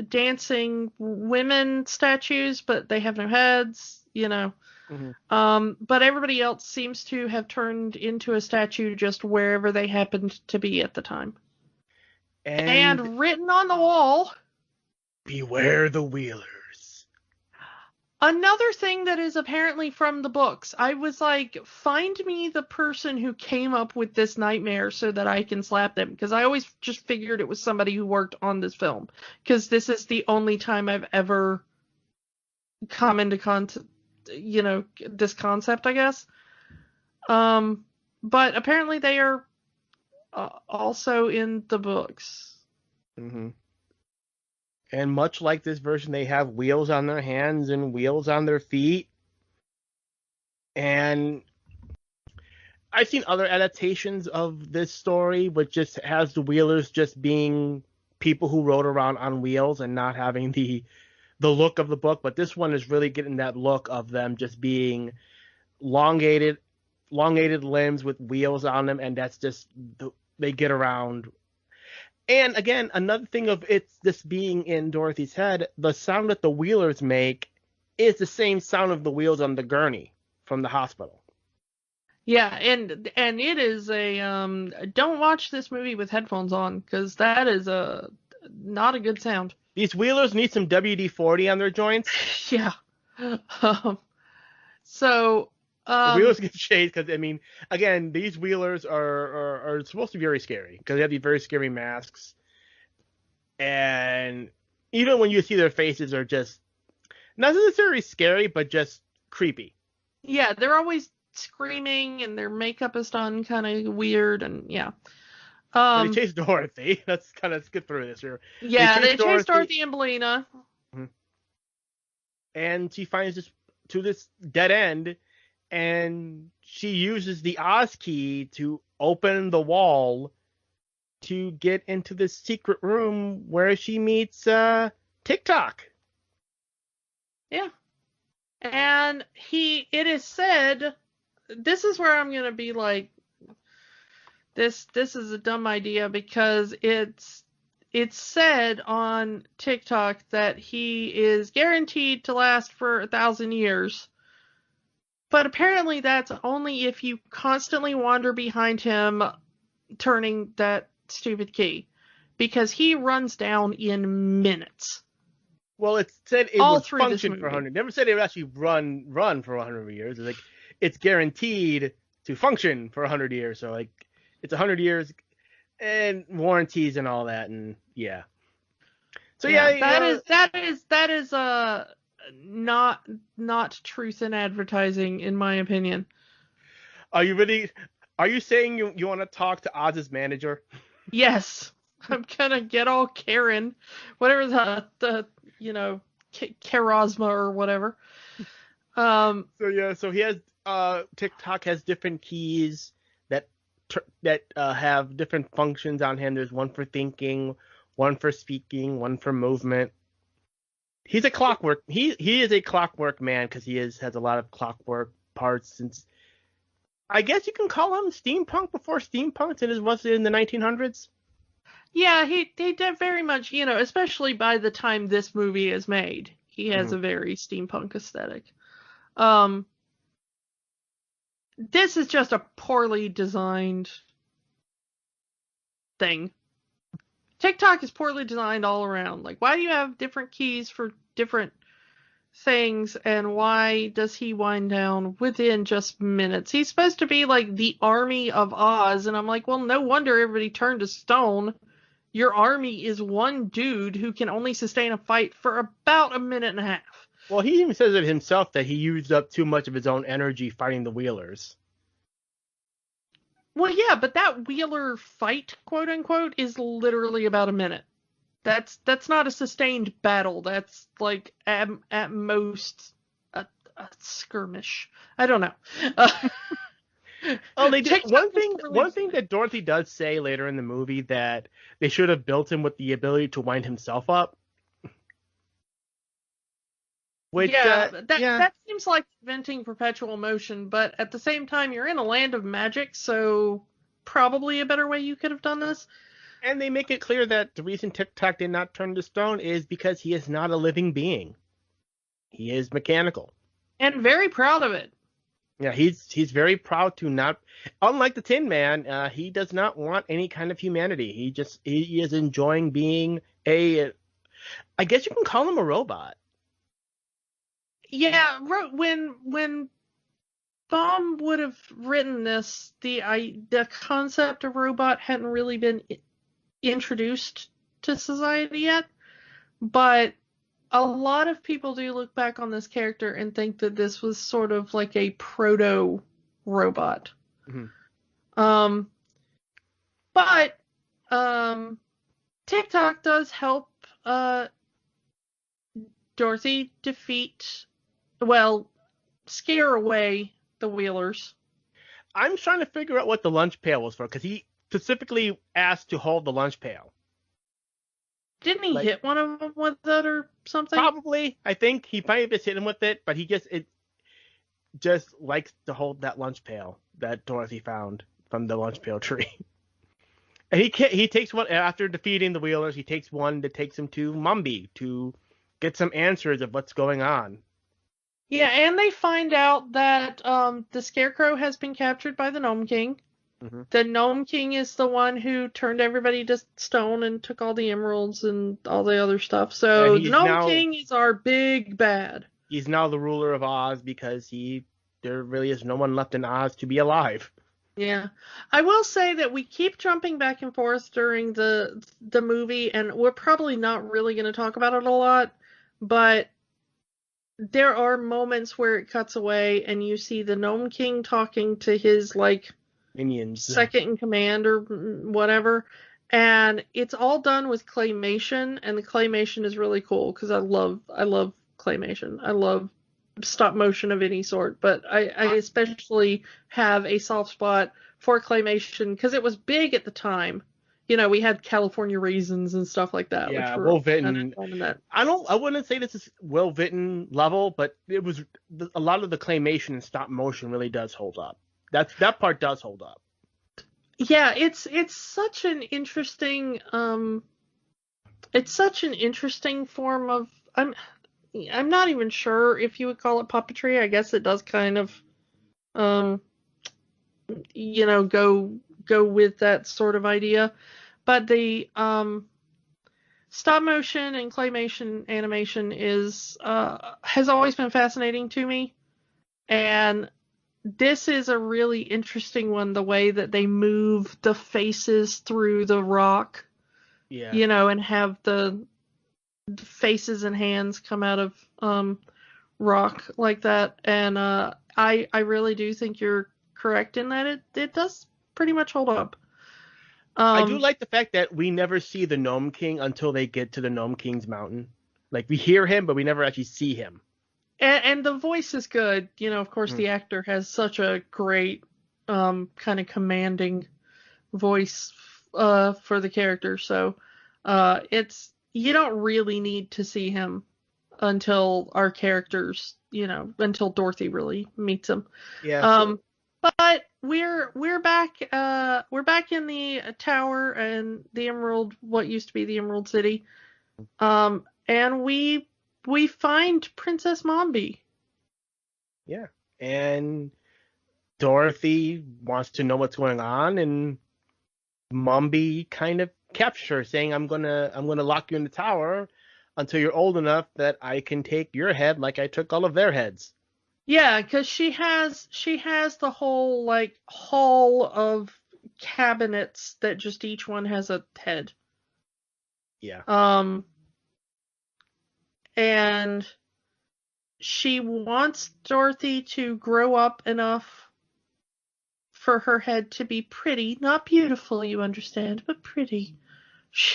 dancing women statues, but they have no heads, Mm-hmm. But everybody else seems to have turned into a statue just wherever they happened to be at the time. And written on the wall, "Beware the Wheelers." Another thing that is apparently from the books. I was like, find me the person who came up with this nightmare so that I can slap them. Because I always just figured it was somebody who worked on this film. Because this is the only time I've ever come into this concept, I guess. But apparently they are also in the books. Mm-hmm. And much like this version, they have wheels on their hands and wheels on their feet. And I've seen other adaptations of this story, which just has the Wheelers just being people who rode around on wheels and not having the look of the book. But this one is really getting that look of them just being elongated limbs with wheels on them, and that's just they get around. And again, another thing of this being in Dorothy's head, the sound that the Wheelers make is the same sound of the wheels on the gurney from the hospital. Yeah, and it is a don't watch this movie with headphones on, because that is not a good sound. These Wheelers need some WD-40 on their joints. Yeah. So. The Wheelers get shades because, I mean, again, these Wheelers are supposed to be very scary because they have these very scary masks. And even when you see their faces are just not necessarily scary, but just creepy. Yeah, they're always screaming and their makeup is done kind of weird and yeah. They chase Dorothy. Let's kind of skip through this here. Yeah, they chase Dorothy and Belina. And she finds this dead end, and she uses the Oz key to open the wall to get into the secret room where she meets TikTok. Yeah. And it is said, this is where I'm going to be like, this is a dumb idea because it's said on TikTok that he is guaranteed to last for 1,000 years. But apparently that's only if you constantly wander behind him turning that stupid key. Because he runs down in minutes. Well, it said it all would through function for 100. Never said it would actually run for 100 years. It's like it's guaranteed to function for 100 years. So like it's 100 years and warranties and all that, and yeah. So yeah, that is not truth in advertising, in my opinion. Are you saying you want to talk to Oz's manager? Yes, I'm gonna get all Karen, whatever the Karosma or whatever. So he has TikTok has different keys that have different functions on him. There's one for thinking, one for speaking, one for movement. He's a clockwork. He is a clockwork man because he has a lot of clockwork parts. Since I guess you can call him steampunk before steampunk, and it was in the 1900s. Yeah, he did very much, especially by the time this movie is made, he has a very steampunk aesthetic. This is just a poorly designed thing. TikTok is poorly designed all around. Like, why do you have different keys for different things, and why does he wind down within just minutes? He's supposed to be like the army of Oz, and I'm like, well, no wonder everybody turned to stone. Your army is one dude who can only sustain a fight for about a minute and a half. Well, he even says it himself that he used up too much of his own energy fighting the Wheelers. Well, yeah, but that Wheeler fight, quote unquote, is literally about a minute. That's not a sustained battle. That's like at most a skirmish. I don't know. Oh, they did one thing that Dorothy does say later in the movie, that they should have built him with the ability to wind himself up. Which, that seems like inventing perpetual motion, but at the same time, you're in a land of magic, so probably a better way you could have done this. And they make it clear that the reason TikTok did not turn to stone is because he is not a living being. He is mechanical. And very proud of it. Yeah, he's very proud to not, unlike the Tin Man, he does not want any kind of humanity. He is enjoying being I guess you can call him a robot. Yeah, when Baum would have written this, the concept of robot hadn't really been introduced to society yet, but a lot of people do look back on this character and think that this was sort of like a proto-robot. Mm-hmm. But TikTok does help Dorothy scare away the Wheelers. I'm trying to figure out what the lunch pail was for, because he specifically asked to hold the lunch pail. Didn't he hit one of them with it or something? Probably. I think he might have just hit him with it, but he just likes to hold that lunch pail that Dorothy found from the lunch pail tree. And he takes one after defeating the Wheelers. He takes one that takes him to Mumby to get some answers of what's going on. Yeah, and they find out that the Scarecrow has been captured by the Gnome King. Mm-hmm. The Gnome King is the one who turned everybody to stone and took all the emeralds and all the other stuff. So the Gnome King is our big bad. He's now the ruler of Oz because there really is no one left in Oz to be alive. Yeah. I will say that we keep jumping back and forth during the movie, and we're probably not really going to talk about it a lot, but there are moments where it cuts away and you see the Gnome King talking to his, like, Minions. second in command or whatever, and it's all done with claymation, and the claymation is really cool because I love claymation. I love stop motion of any sort, but I especially have a soft spot for claymation because it was big at the time. You know, we had California Raisins and stuff like that. Yeah, which Will were Vinton. I wouldn't say this is Will Vinton level, but it was a lot of the claymation and stop motion really does hold up. That part does hold up. Yeah, it's such an interesting form of I'm not even sure if you would call it puppetry. I guess it does kind of go with that sort of idea. But the stop motion and claymation animation has always been fascinating to me. And this is a really interesting one, the way that they move the faces through the rock. Yeah. And have the faces and hands come out of rock like that. And I really do think you're correct in that it does pretty much hold up. I do like the fact that we never see the Gnome King until they get to the Gnome King's mountain. Like, we hear him, but we never actually see him. And the voice is good. Of course, the actor has such a great kind of commanding voice for the character. So you don't really need to see him until our characters, until Dorothy really meets him. Yeah. But we're back in the tower and the Emerald, what used to be the Emerald City. And we find Princess Mombi. Yeah. And Dorothy wants to know what's going on, and Mombi kind of captures her, saying, I'm gonna lock you in the tower until you're old enough that I can take your head like I took all of their heads. Yeah, because she has the whole, like, hall of cabinets that just each one has a head. Yeah. And she wants Dorothy to grow up enough for her head to be pretty, not beautiful, you understand, but pretty.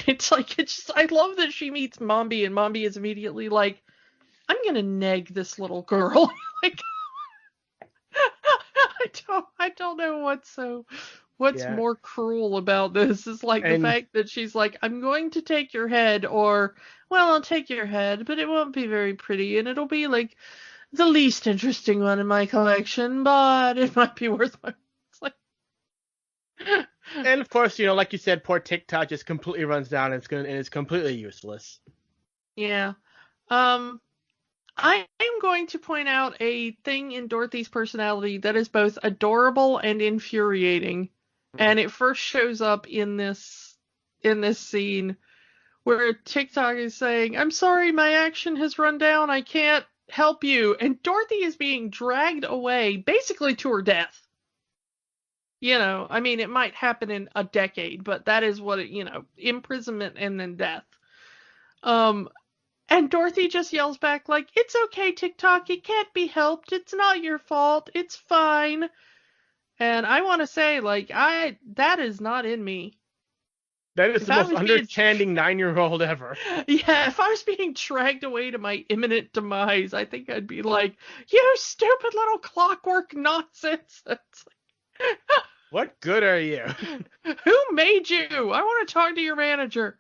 I love that she meets Mombi, and Mombi is immediately like, I'm gonna neg this little girl. Like, I don't know what's more cruel about this. Is like the fact that she's like, I'm going to take your head, or, well, I'll take your head, but it won't be very pretty, and it'll be like the least interesting one in my collection, but it might be worth my. It's like. And of course, like you said, poor TikTok just completely runs down, and it's completely useless. Yeah. I am going to point out a thing in Dorothy's personality that is both adorable and infuriating, and it first shows up in this scene where TikTok is saying, "I'm sorry, my action has run down. I can't help you," and Dorothy is being dragged away, basically to her death. I mean, it might happen in a decade, but that is what imprisonment and then death. And Dorothy just yells back, like, it's okay, TikTok, it can't be helped, it's not your fault, it's fine. And I want to say, like, that is not in me. That is the most understanding 9-year-old ever. Yeah, if I was being dragged away to my imminent demise, I think I'd be like, you stupid little clockwork nonsense. What good are you? Who made you? I want to talk to your manager.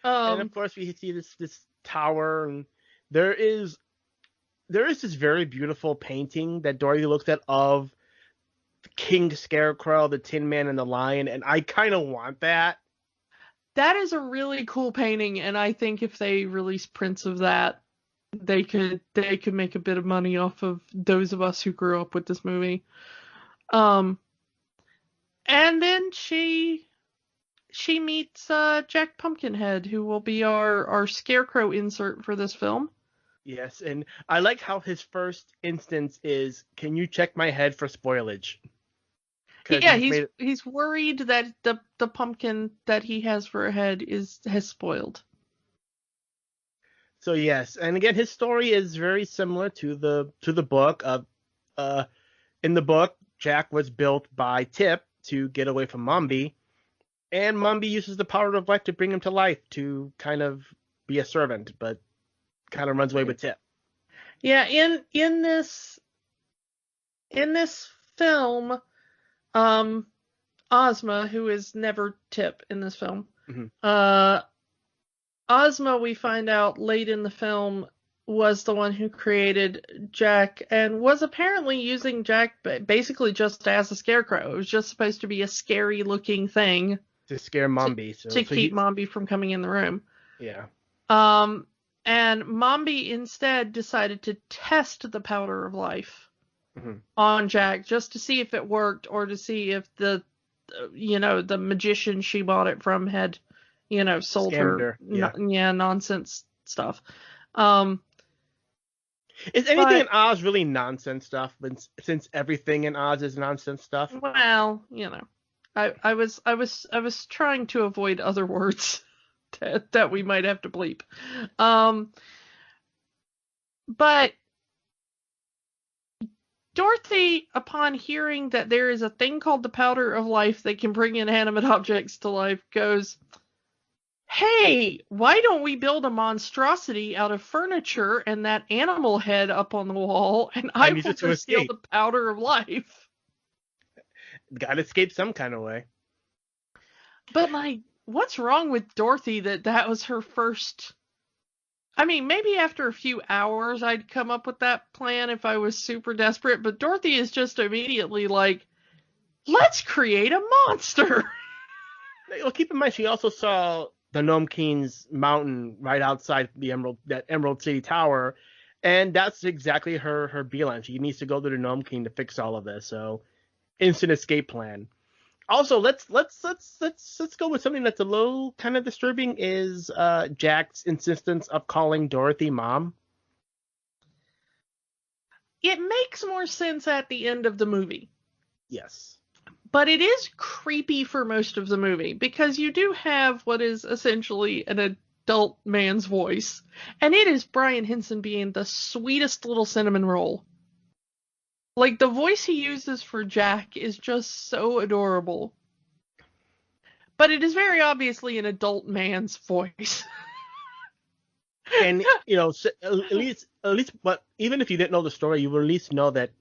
And of course we see this tower, and there is this very beautiful painting that Dorothy looks at of King Scarecrow, the Tin Man, and the Lion, and I kind of want that. That is a really cool painting, and I think if they release prints of that, they could make a bit of money off of those of us who grew up with this movie. And then she meets Jack Pumpkinhead, who will be our scarecrow insert for this film. Yes, and I like how his first instance is, "Can you check my head for spoilage?" Yeah, he's worried that the pumpkin that he has for a head has spoiled. So yes, and again, his story is very similar to the book. In the book, Jack was built by Tip to get away from Mombi, and Mombi uses the power of life to bring him to life to kind of be a servant, but kind of runs away with Tip. Yeah, in this film, Ozma, who is never Tip in this film, Ozma, we find out late in the film, was the one who created Jack and was apparently using Jack basically just as a scarecrow. It was just supposed to be a scary looking thing to scare Mombi, to keep Mombi from coming in the room. Yeah. And Mombi instead decided to test the powder of life on Jack just to see if it worked, or to see if the magician she bought it from had, sold her nonsense stuff. Is anything in Oz really nonsense stuff? Since everything in Oz is nonsense stuff. Well, I was trying to avoid other words that we might have to bleep. But Dorothy, upon hearing that there is a thing called the powder of life that can bring inanimate objects to life, goes, "Hey, why don't we build a monstrosity out of furniture and that animal head up on the wall, and I will just steal the powder of life." Gotta escape some kind of way. But, what's wrong with Dorothy that was her first... I mean, maybe after a few hours I'd come up with that plan if I was super desperate, but Dorothy is just immediately like, let's create a monster! Well, keep in mind, she also saw the Gnome King's mountain right outside that Emerald City Tower, and that's exactly her beeline. She needs to go to the Gnome King to fix all of this, so instant escape plan. Also, let's go with something that's a little kind of disturbing, is Jack's insistence of calling Dorothy Mom. It makes more sense at the end of the movie. Yes. But it is creepy for most of the movie, because you do have what is essentially an adult man's voice, and it is Brian Henson being the sweetest little cinnamon roll. Like, the voice he uses for Jack is just so adorable. But it is very obviously an adult man's voice. And, at least, but even if you didn't know the story, you would at least know that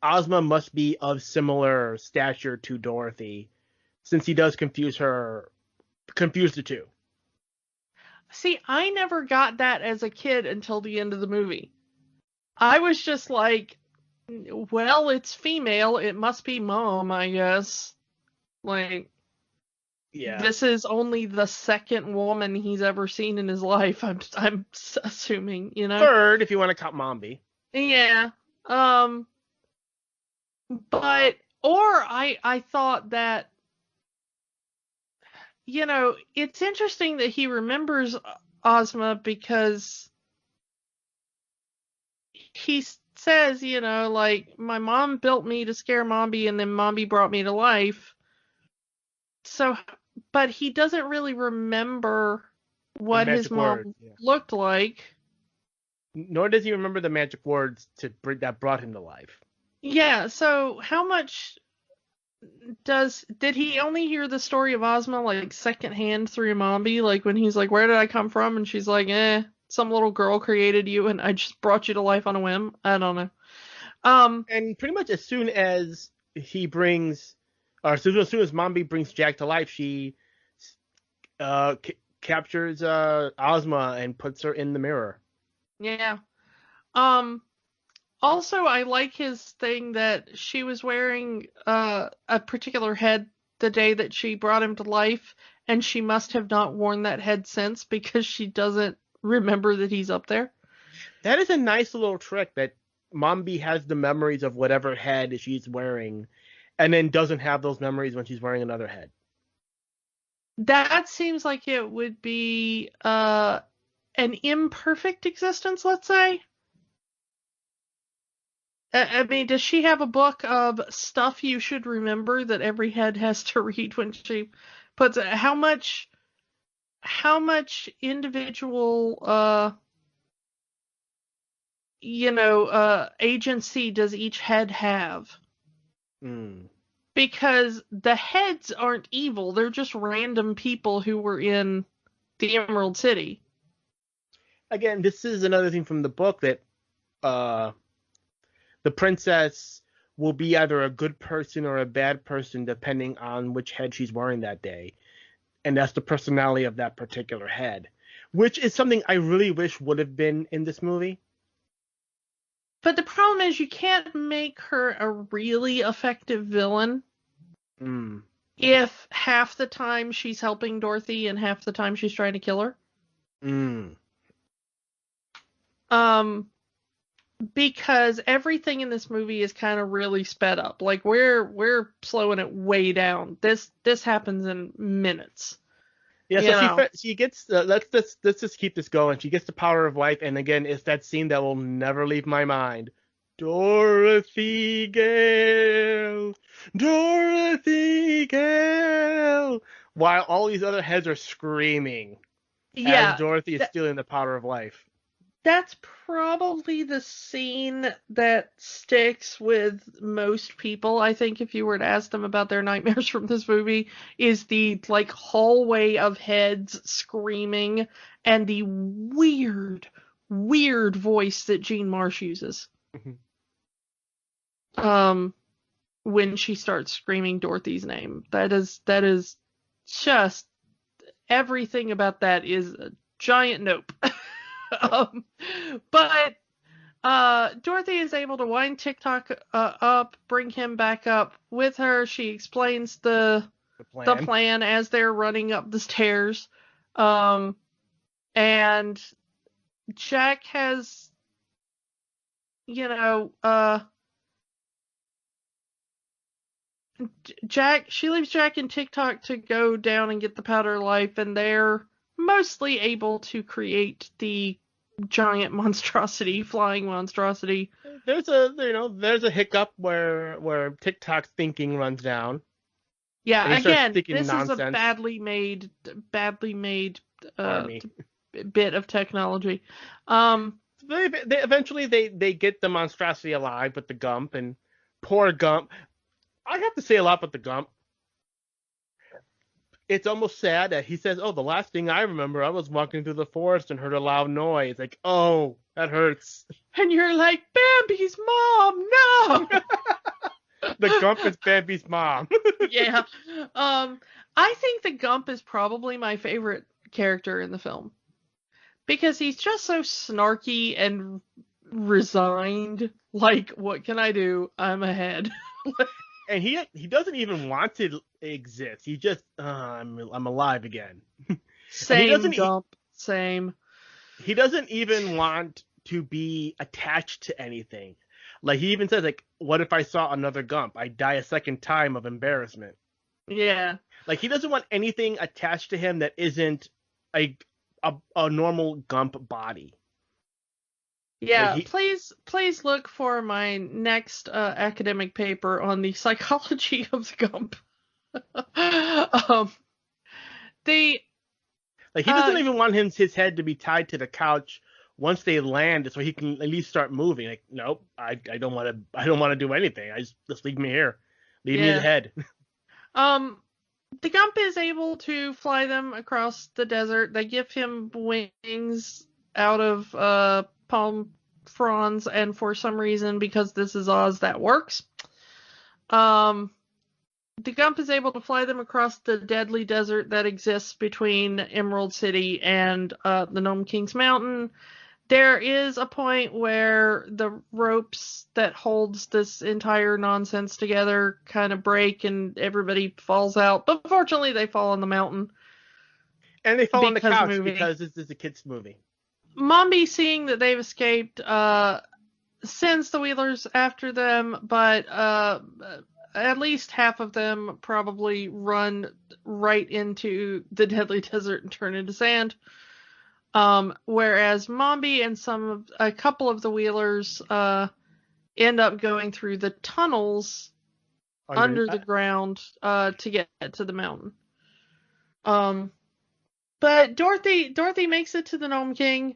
Ozma must be of similar stature to Dorothy, since he does confuse the two. See, I never got that as a kid until the end of the movie. I was just like, well, it's female, it must be Mom, I guess. Like, yeah. This is only the second woman he's ever seen in his life, I'm assuming, Third, if you want to count Mombi. Yeah. But, I thought that, it's interesting that he remembers Ozma, because he says, my mom built me to scare Mombi, and then Mombi brought me to life. So, but he doesn't really remember what his mom looked like. Nor does he remember the magic words that brought him to life. Yeah, so how much did he only hear the story of Ozma, secondhand through Mombi? Like, when he's like, where did I come from? And she's like, some little girl created you and I just brought you to life on a whim. I don't know. And pretty much as soon as as soon as Mombi brings Jack to life, she captures Ozma and puts her in the mirror. Yeah. Also, I like his thing that she was wearing a particular head the day that she brought him to life, and she must have not worn that head since, because she doesn't remember that he's up there. That is a nice little trick, that Mombi has the memories of whatever head she's wearing, and then doesn't have those memories when she's wearing another head. That seems like it would be an imperfect existence, let's say. I mean, does she have a book of stuff you should remember that every head has to read when she puts it? How much individual agency does each head have? Because the heads aren't evil, they're just random people who were in the Emerald City. Again, this is another thing from the book that the princess will be either a good person or a bad person depending on which head she's wearing that day. And that's the personality of that particular head, which is something I really wish would have been in this movie. But the problem is you can't make her a really effective villain if half the time she's helping Dorothy and half the time she's trying to kill her. Because everything in this movie is kind of really sped up. Like we're slowing it way down. This happens in minutes. Yeah, so she gets let's just keep this going. She gets the power of life, and again, it's that scene that will never leave my mind. Dorothy Gale, Dorothy Gale, while all these other heads are screaming as Dorothy is stealing the power of life. That's probably the scene that sticks with most people. I think if you were to ask them about their nightmares from this movie, is the hallway of heads screaming and the weird voice that Jean Marsh uses. When she starts screaming Dorothy's name. That is just everything about that is a giant nope. But Dorothy is able to wind TikTok up, bring him back up with her. She explains the plan as they're running up the stairs. And Jack has, she leaves Jack and TikTok to go down and get the powder of life, and they're mostly able to create the giant flying monstrosity. There's a hiccup where TikTok's thinking runs down. Yeah, again, this is a badly made bit of technology. Eventually they get the monstrosity alive with the Gump, and poor Gump. I have to say a lot about the Gump. It's almost sad that he says, "Oh, the last thing I remember, I was walking through the forest and heard a loud noise." Like, oh, that hurts. And you're like, Bambi's mom, no! The Gump is Bambi's mom. Yeah. I think the Gump is probably my favorite character in the film. Because he's just so snarky and resigned. Like, what can I do? I'm ahead. And he doesn't even want to exist. He just, I'm alive again. Same Gump. Same. He doesn't even want to be attached to anything. Like, he even says, like, what if I saw another Gump? I'd die a second time of embarrassment. Yeah. Like, he doesn't want anything attached to him that isn't a normal Gump body. Yeah, please look for my next academic paper on the psychology of the Gump. He doesn't even want his head to be tied to the couch once they land, so he can at least start moving. Like, nope, I don't want to do anything. Just leave me here, leave me the head. The Gump is able to fly them across the desert. They give him wings out of palm fronds, and for some reason, because this is Oz, that works. The Gump is able to fly them across the deadly desert that exists between Emerald City and the Gnome King's Mountain. There is a point where the ropes that holds this entire nonsense together kind of break and everybody falls out. But fortunately, they fall on the mountain. And they fall on the couch because this is a kid's movie. Mombi, seeing that they've escaped, sends the Wheelers after them, but at least half of them probably run right into the deadly desert and turn into sand. Whereas Mombi and a couple of the Wheelers end up going through the tunnels under the ground to get to the mountain. But Dorothy makes it to the Gnome King,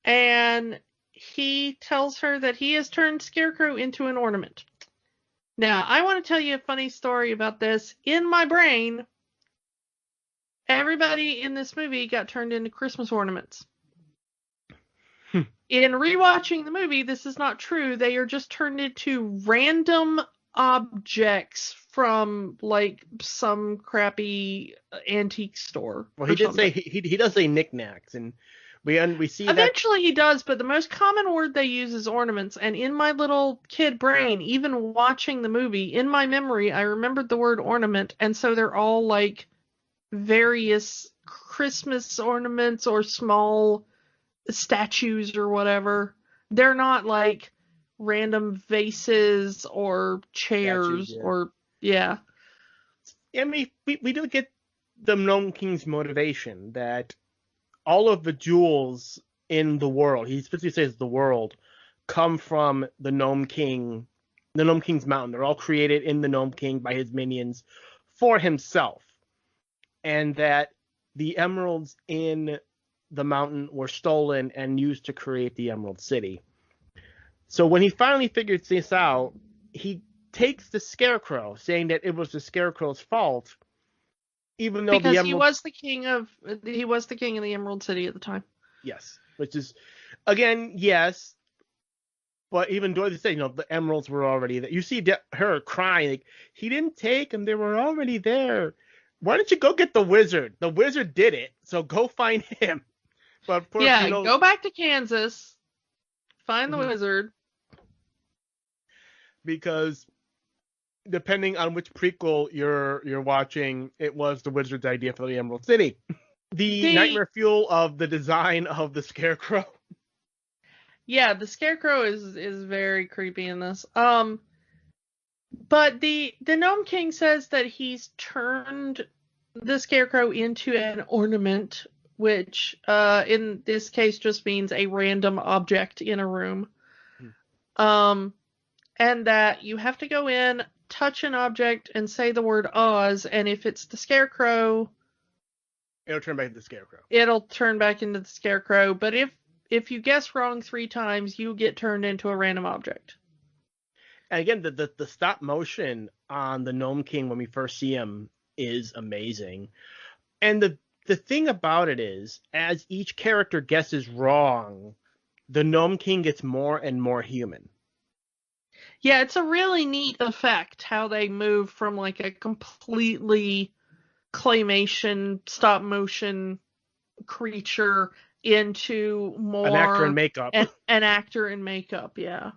and he tells her that he has turned Scarecrow into an ornament. Now, I want to tell you a funny story about this. In my brain, everybody in this movie got turned into Christmas ornaments. In rewatching the movie, this is not true. They are just turned into random objects from like some crappy antique store. Well, he did say he does say knickknacks, and we see eventually he does, but the most common word they use is ornaments. And in my little kid brain, even watching the movie, in my memory, I remembered the word ornament, and so they're all like various Christmas ornaments or small statues or whatever. They're not like random vases or chairs. Statues, or I mean, we do get the Gnome King's motivation that all of the jewels in the world, he specifically says the world, come from the Gnome King's mountain. They're all created in the Gnome King by his minions for himself, and that the emeralds in the mountain were stolen and used to create the Emerald City. So when he finally figures this out, he takes the Scarecrow, saying that it was the Scarecrow's fault, even though because he was the king of the Emerald City at the time. Yes, which is, again, yes, but even Dorothy said, the emeralds were already there. You see her crying, like, he didn't take them; they were already there. Why don't you go get the wizard? The wizard did it, so go find him. But of course, go back to Kansas, find the wizard. Because depending on which prequel you're watching, it was the wizard's idea for the Emerald City. The nightmare fuel of the design of the Scarecrow. Yeah, the Scarecrow is very creepy in this. But the Gnome King says that he's turned the Scarecrow into an ornament, which in this case just means a random object in a room. And that you have to go in, touch an object, and say the word Oz, and if it's the Scarecrow, it'll turn back into the Scarecrow. It'll turn back into the Scarecrow, but if you guess wrong 3 times, you get turned into a random object. And again, the stop motion on the Gnome King when we first see him is amazing. And the thing about it is, as each character guesses wrong, the Gnome King gets more and more human. Yeah, it's a really neat effect how they move from like a completely claymation, stop motion creature into more an actor in makeup. An actor in makeup, yeah.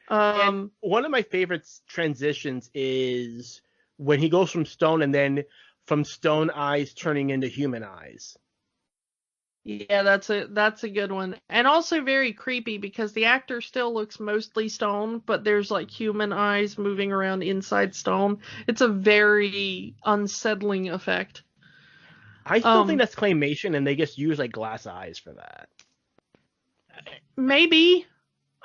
And one of my favorite transitions is when he goes from stone and then from stone eyes turning into human eyes. Yeah, that's a good one. And also very creepy because the actor still looks mostly stone, but there's like human eyes moving around inside stone. It's a very unsettling effect. I still think that's claymation and they just use like glass eyes for that. Maybe.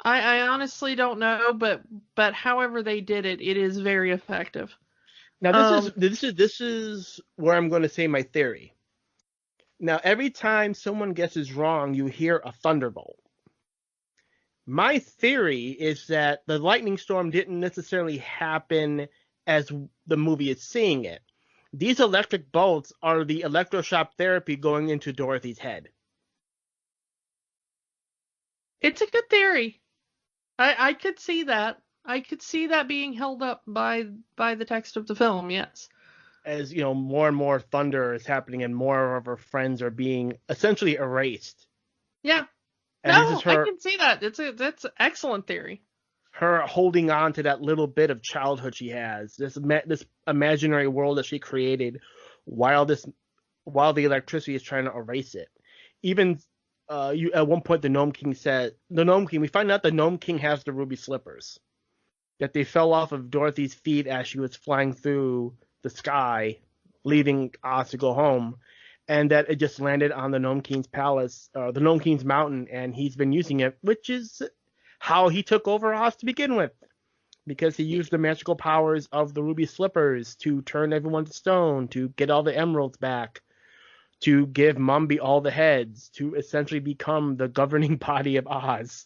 I honestly don't know, but however they did it, it is very effective. Now this is where I'm going to say my theory. Now, every time someone guesses wrong, you hear a thunderbolt. My theory is that the lightning storm didn't necessarily happen as the movie is seeing it. These electric bolts are the electroshock therapy going into Dorothy's head. It's a good theory. I could see that. I could see that being held up by the text of the film, yes. As more and more thunder is happening and more of her friends are being essentially erased. Yeah. And I can see that. That's an excellent theory. Her holding on to that little bit of childhood she has, this imaginary world that she created while the electricity is trying to erase it. Even at one point we find out the Gnome King has the ruby slippers. that they fell off of Dorothy's feet as she was flying through the sky, leaving Oz to go home, and that it just landed on the Gnome King's palace, the Gnome King's mountain, and he's been using it, which is how he took over Oz to begin with, because he used the magical powers of the ruby slippers to turn everyone to stone, to get all the emeralds back, to give Mumby all the heads, to essentially become the governing body of Oz.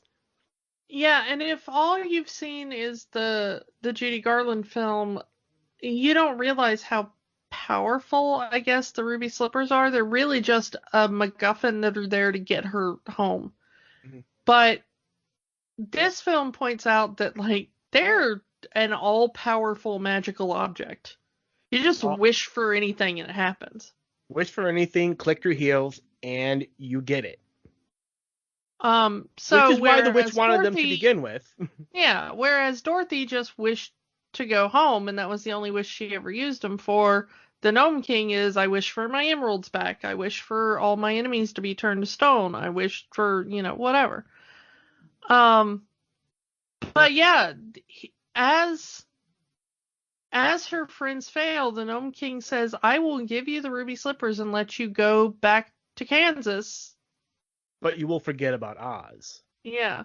Yeah, and if all you've seen is the Judy Garland film, you don't realize how powerful, I guess, the ruby slippers are. They're really just a MacGuffin that are there to get her home. Mm-hmm. But this film points out that, like, they're an all-powerful magical object. You just wish for anything and it happens. Wish for anything, click your heels, and you get it. So which is why the witch wanted them to begin with. Yeah, whereas Dorothy just wished to go home, and that was the only wish she ever used them for. The Gnome King is, I wish for my emeralds back. I wish for all my enemies to be turned to stone. I wish for, whatever. But yeah, as her friends fail, the Gnome King says, I will give you the ruby slippers and let you go back to Kansas. But you will forget about Oz. Yeah.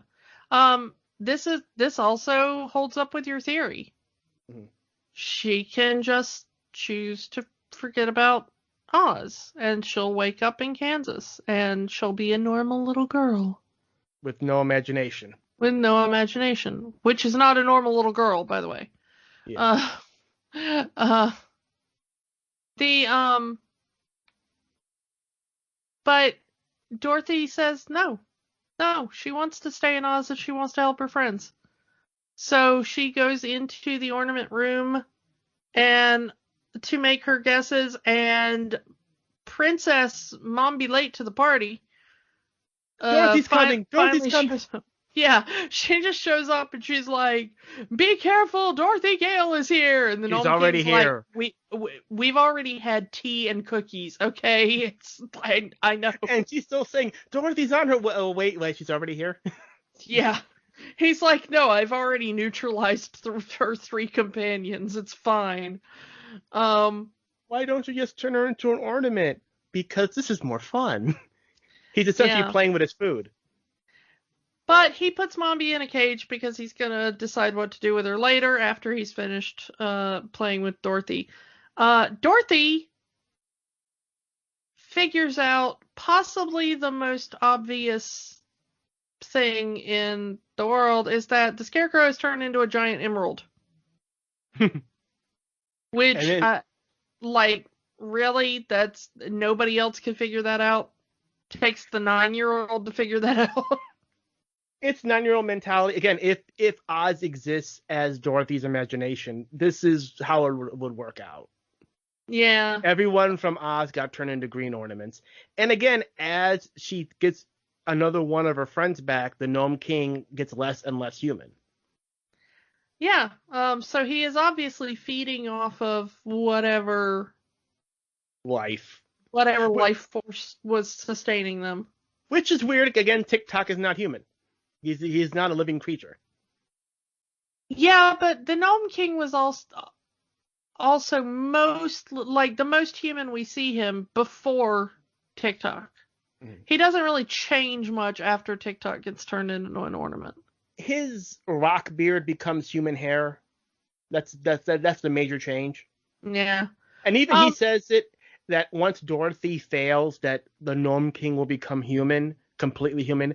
This also holds up with your theory. Mm-hmm. She can just choose to forget about Oz, and she'll wake up in Kansas, and she'll be a normal little girl. With no imagination. With no imagination. Which is not a normal little girl, by the way. Yeah. But Dorothy says no, she wants to stay in Oz and she wants to help her friends. So she goes into the ornament room and to make her guesses, and Princess Mom be late to the party. Dorothy's coming. Yeah, she just shows up and she's like, "Be careful, Dorothy Gale is here." And the Gnome King's already here. Like, we've already had tea and cookies, okay? It's I know. And she's still saying, "Dorothy's on her way." Oh, wait, she's already here. Yeah, he's like, "No, I've already neutralized her 3 companions. It's fine." Why don't you just turn her into an ornament? Because this is more fun. He's essentially playing with his food. But he puts Mombi in a cage because he's going to decide what to do with her later after he's finished playing with Dorothy. Dorothy figures out possibly the most obvious thing in the world is that the Scarecrow has turned into a giant emerald. Which, really? That's nobody else can figure that out? Takes the 9-year-old to figure that out? It's 9-year-old mentality. Again, if Oz exists as Dorothy's imagination, this is how it would work out. Yeah. Everyone from Oz got turned into green ornaments. And again, as she gets another one of her friends back, the Gnome King gets less and less human. Yeah. So he is obviously feeding off of whatever life force was sustaining them. Which is weird. Again, TikTok is not human. He's not a living creature. Yeah, but the Gnome King was also the most human we see him before TikTok. Mm. He doesn't really change much after TikTok gets turned into an ornament. His rock beard becomes human hair. That's the major change. Yeah. And even he says it that once Dorothy fails, that the Gnome King will become human, completely human.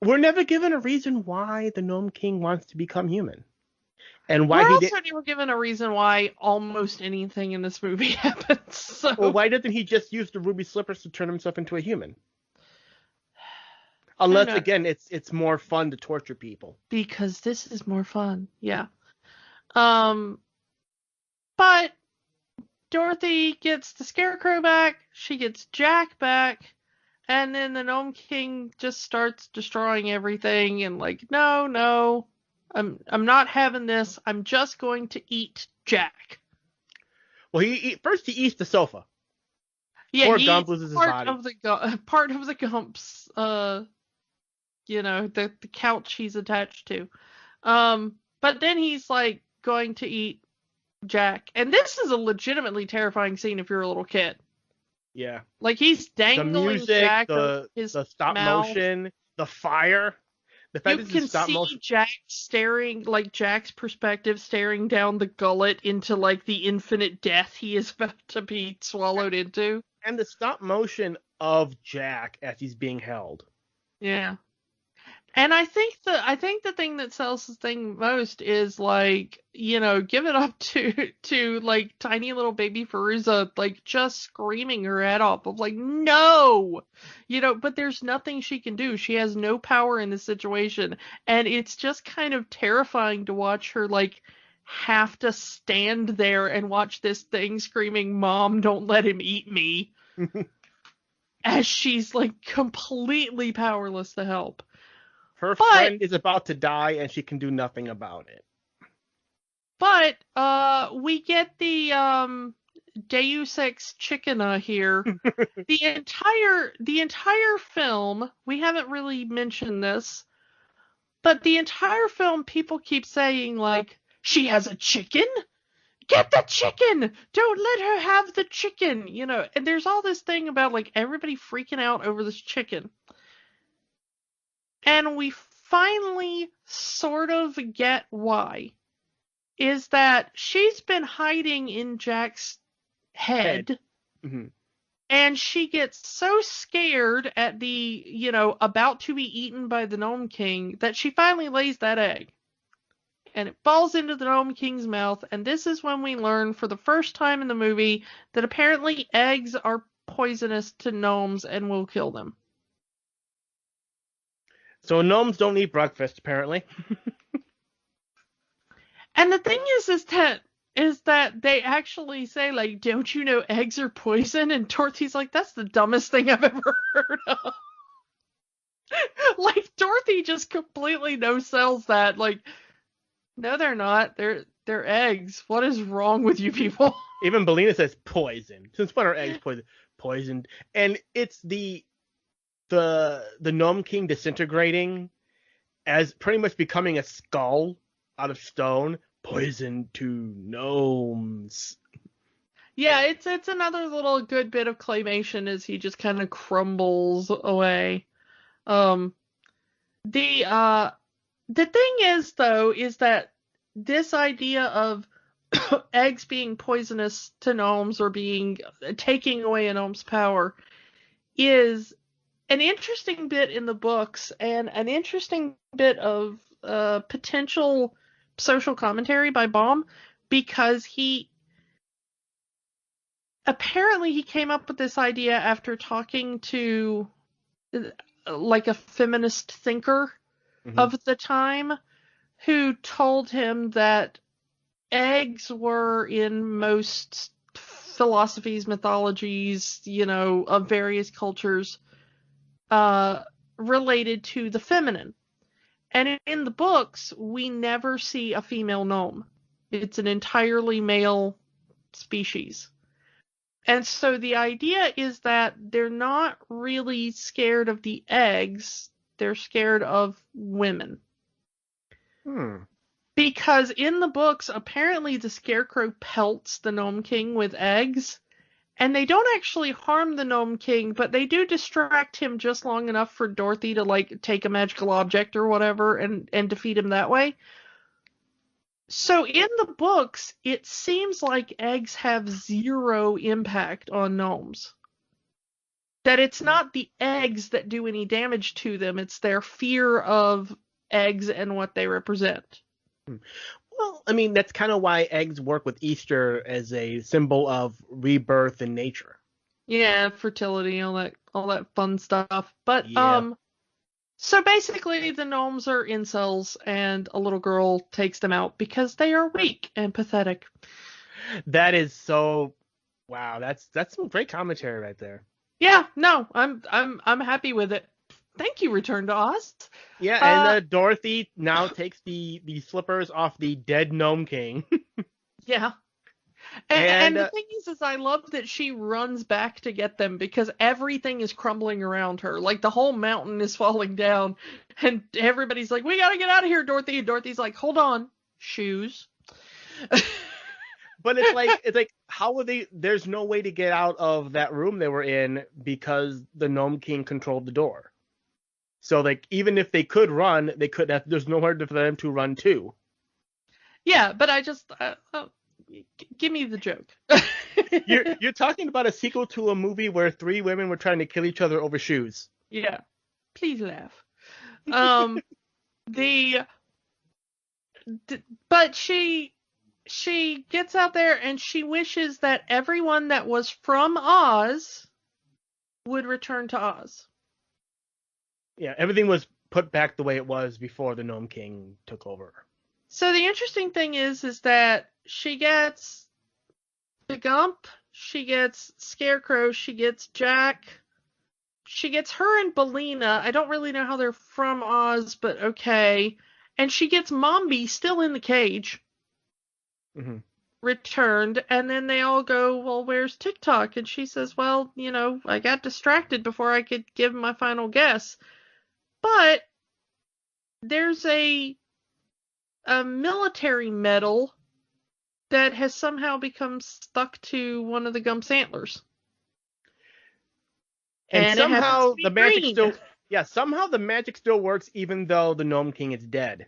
We're never given a reason why the Gnome King wants to become human. And why We're also never given a reason why almost anything in this movie happens. So. Well, why doesn't he just use the ruby slippers to turn himself into a human? Unless, again, it's more fun to torture people. Because this is more fun, yeah. But Dorothy gets the Scarecrow back, she gets Jack back, and then the Gnome King just starts destroying everything and no, I'm not having this. I'm just going to eat Jack. Well, first he eats the sofa. Yeah, Poor Gump loses his body. Part of the Gump's, the couch he's attached to. But then he's like going to eat Jack. And this is a legitimately terrifying scene if you're a little kid. Yeah. Like he's The dangling music, Jack the his stop mouth. motion, the fire. The fact You that can it's stop see motion. Jack staring, like Jack's perspective, staring down the gullet into like the infinite death he is about to be swallowed into. And the stop motion of Jack as he's being held. Yeah. And I think the thing that sells this thing most is like, you know, give it up to like tiny little baby Feruza like just screaming her head off of like no, you know, but there's nothing she can do. She has no power in this situation, and it's just kind of terrifying to watch her like have to stand there and watch this thing screaming, "Mom, don't let him eat me," as she's like completely powerless to help. Her friend is about to die, and she can do nothing about it. But we get the Deus Ex Chickena here. the entire film, we haven't really mentioned this, but the entire film people keep saying like, she has a chicken? Get the chicken! Don't let her have the chicken, you know. And there's all this thing about like everybody freaking out over this chicken. And we finally sort of get why. Is that she's been hiding in Jack's head. Mm-hmm. And she gets so scared at the, you know, about to be eaten by the Gnome King that she finally lays that egg. And it falls into the Gnome King's mouth. And this is when we learn for the first time in the movie that apparently eggs are poisonous to gnomes and will kill them. So gnomes don't eat breakfast, apparently. And the thing is that they actually say, like, don't you know eggs are poison? And Dorothy's like, that's the dumbest thing I've ever heard of. Like, Dorothy just completely no-sells that. Like, no, they're not. They're eggs. What is wrong with you people? Even Belina says poison. Since when are eggs poisoned? And it's the Gnome King disintegrating as pretty much becoming a skull out of stone, poison to gnomes. Yeah, it's another little good bit of claymation as he just kind of crumbles away. The thing is though is that this idea of eggs being poisonous to gnomes or taking away a gnome's power is an interesting bit in the books and an interesting bit of potential social commentary by Baum, because he came up with this idea after talking to like a feminist thinker of the time who told him that eggs were in most philosophies, mythologies, you know, of various cultures related to the feminine. And in the books, we never see a female gnome. It's an entirely male species. And so the idea is that they're not really scared of the eggs, they're scared of women. Because in the books, apparently the Scarecrow pelts the Gnome King with eggs, and they don't actually harm the Gnome King, but they do distract him just long enough for Dorothy to, like, take a magical object or whatever and defeat him that way. So in the books, it seems like eggs have zero impact on gnomes. That it's not the eggs that do any damage to them, it's their fear of eggs and what they represent. Well, I mean, that's kind of why eggs work with Easter as a symbol of rebirth in nature. Yeah, fertility, all that fun stuff. But yeah. So basically the gnomes are incels and a little girl takes them out because they are weak and pathetic. That is so wow, that's some great commentary right there. Yeah, no, I'm happy with it. Thank you, Return to Oz. Yeah, and Dorothy now takes the slippers off the dead Gnome King. Yeah. And the thing is I love that she runs back to get them because everything is crumbling around her. Like, the whole mountain is falling down, and everybody's like, we gotta get out of here, Dorothy. And Dorothy's like, hold on. shoes. But it's like how would they? There's no way to get out of that room they were in because the Gnome King controlled the door. So like even if they could run, they could. There's nowhere for them to run to. Yeah, but I just give me the joke. You're talking about a sequel to a movie where 3 women were trying to kill each other over shoes. Yeah, please laugh. But she gets out there and she wishes that everyone that was from Oz would return to Oz. Yeah, everything was put back the way it was before the Gnome King took over. So the interesting thing is that she gets the Gump, she gets Scarecrow, she gets Jack, she gets her and Bellina. I don't really know how they're from Oz, but okay. And she gets Mombi still in the cage. Mm-hmm. Returned, and then they all go, well, where's TikTok? And she says, well, I got distracted before I could give my final guess. But there's a military medal that has somehow become stuck to one of the Gump's antlers. And somehow the magic somehow the magic still works even though the Gnome King is dead.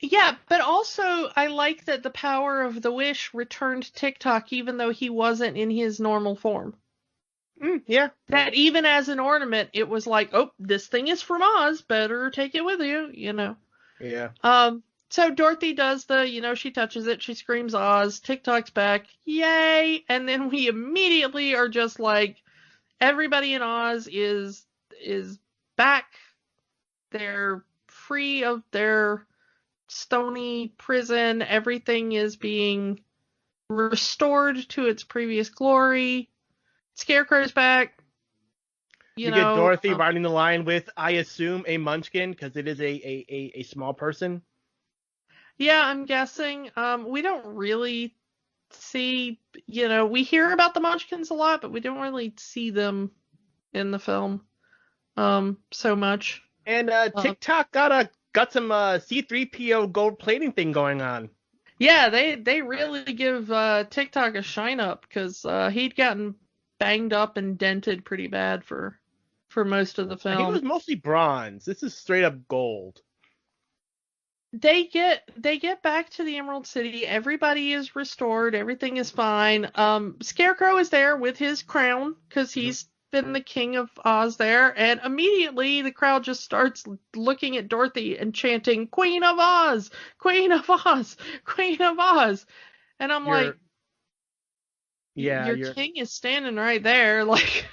Yeah, but also I like that the power of the wish returned TikTok even though he wasn't in his normal form. Yeah. That even as an ornament, it was like, oh, this thing is from Oz, better take it with you, Yeah. So Dorothy does she touches it, she screams Oz, TikTok's back, yay! And then we immediately are just like, everybody in Oz is back. They're free of their stony prison. Everything is being restored to its previous glory. Scarecrow's back. You get Dorothy riding the line with, I assume, a munchkin, because it is a small person. Yeah, I'm guessing. We don't really see, we hear about the munchkins a lot, but we don't really see them in the film so much. And TikTok got some C-3PO gold plating thing going on. Yeah, they really give TikTok a shine up, because he'd gotten banged up and dented pretty bad for most of the film. He was mostly bronze. This is straight up gold. They get back to the Emerald City. Everybody is restored. Everything is fine. Scarecrow is there with his crown because he's been the king of Oz there. And immediately the crowd just starts looking at Dorothy and chanting, "Queen of Oz! Queen of Oz! Queen of Oz!" And I'm like, your king is standing right there, like.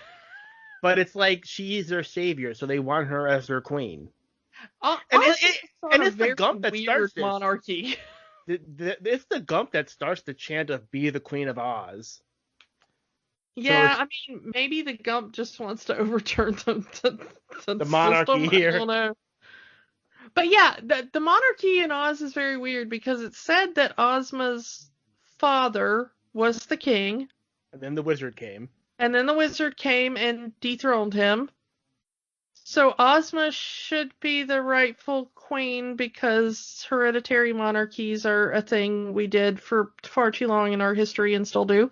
But it's like she's their savior, so they want her as their queen. And it's the Gump that starts this monarchy. It's the Gump that starts the chant of "Be the Queen of Oz." Yeah, so I mean, maybe the Gump just wants to overturn the monarchy system. here. I don't know. But yeah, the monarchy in Oz is very weird because it's said that Ozma's father was the king. And then the wizard came. And then the wizard came and dethroned him. So Ozma should be the rightful queen because hereditary monarchies are a thing we did for far too long in our history and still do.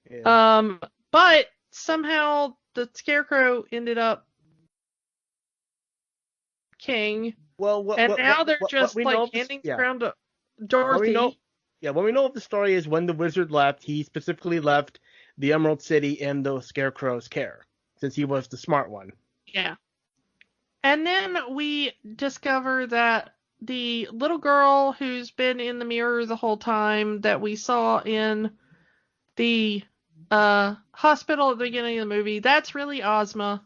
Yeah. But somehow the Scarecrow ended up king. Now they're just handing the crown to Dorothy. What we know of the story is when the wizard left, he specifically left the Emerald City in the Scarecrow's care, since he was the smart one. Yeah. And then we discover that the little girl who's been in the mirror the whole time that we saw in the hospital at the beginning of the movie, that's really Ozma.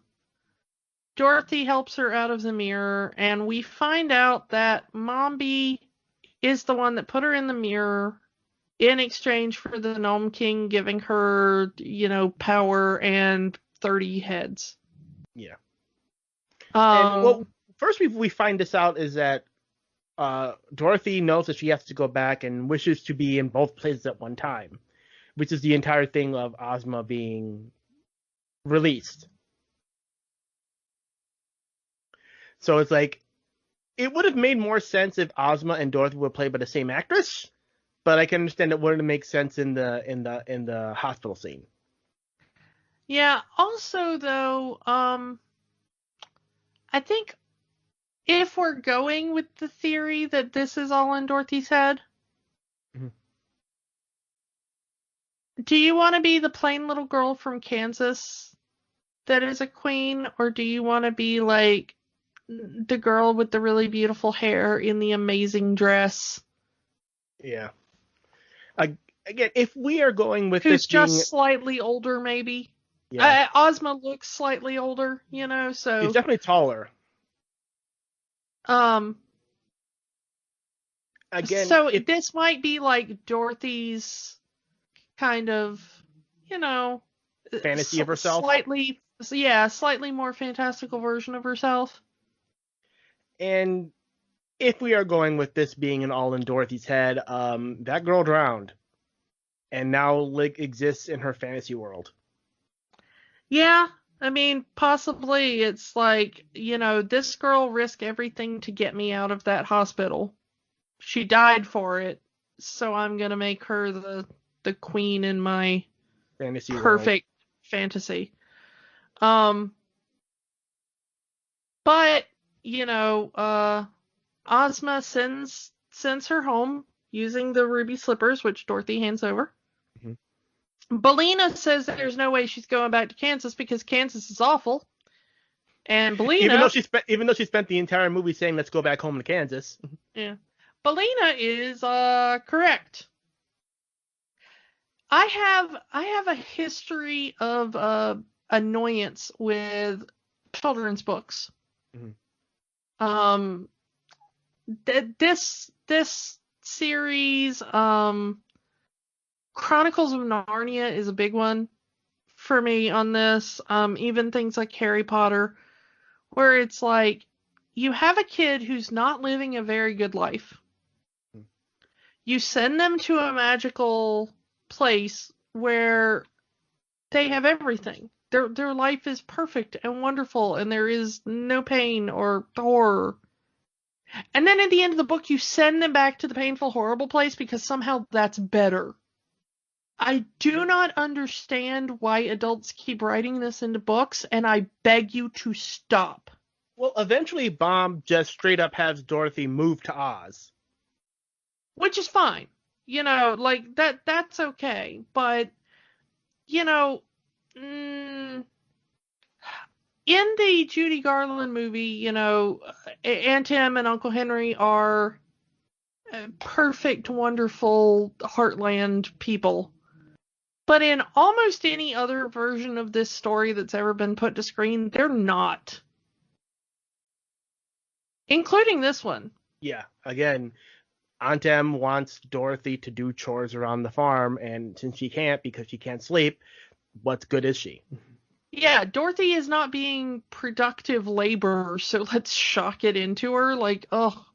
Dorothy helps her out of the mirror, and we find out that Mombi is the one that put her in the mirror in exchange for the Gnome King giving her, power and 30 heads. Yeah. And, first we find this out is that Dorothy knows that she has to go back and wishes to be in both places at one time, which is the entire thing of Ozma being released. So it's like It would have made more sense if Ozma and Dorothy were played by the same actress, but I can understand it wouldn't make sense in the hospital scene. Yeah. Also, though, I think if we're going with the theory that this is all in Dorothy's head, Mhm. do you want to be the plain little girl from Kansas that is a queen, or do you want to be like the girl with the really beautiful hair in the amazing dress Yeah. Again, if we are going with who's this being, just slightly older, maybe? yeah, Ozma looks slightly older, she's so definitely taller. um Again, so if this might be like Dorothy's kind of, you know, fantasy of herself, slightly more fantastical version of herself. and if we are going with this being an all in Dorothy's head, that girl drowned, and now like exists in her fantasy world. Yeah, I mean, possibly it's like, this girl risked everything to get me out of that hospital. She died for it, so I'm gonna make her the queen in my Fantasy world. perfect fantasy. Um, but Ozma sends her home using the ruby slippers, which Dorothy hands over. Mhm. Belina says that there's no way she's going back to Kansas because Kansas is awful. And Belina, Even though she spent the entire movie saying let's go back home to Kansas. yeah, Belina is correct. I have a history of annoyance with children's books. Mhm. This series, Chronicles of Narnia is a big one for me on this. Even things like Harry Potter, where it's like you have a kid who's not living a very good life. You send them to a magical place where they have everything. Their life is perfect and wonderful, and there is no pain or horror. And then at the end of the book, you send them back to the painful, horrible place because somehow that's better. I do not understand why adults keep writing this into books, and I beg you to stop. Well, eventually, Bomb just straight up has Dorothy move to Oz. Which is fine. Like, that's okay. But, in the Judy Garland movie, Aunt Em and Uncle Henry are perfect, wonderful Heartland people. But in almost any other version of this story that's ever been put to screen, they're not. Including this one. Yeah, again, Aunt Em wants Dorothy to do chores around the farm, and since she can't because she can't sleep, what good is she? Yeah, Dorothy is not being productive labor, so let's shock it into her. Like, oh,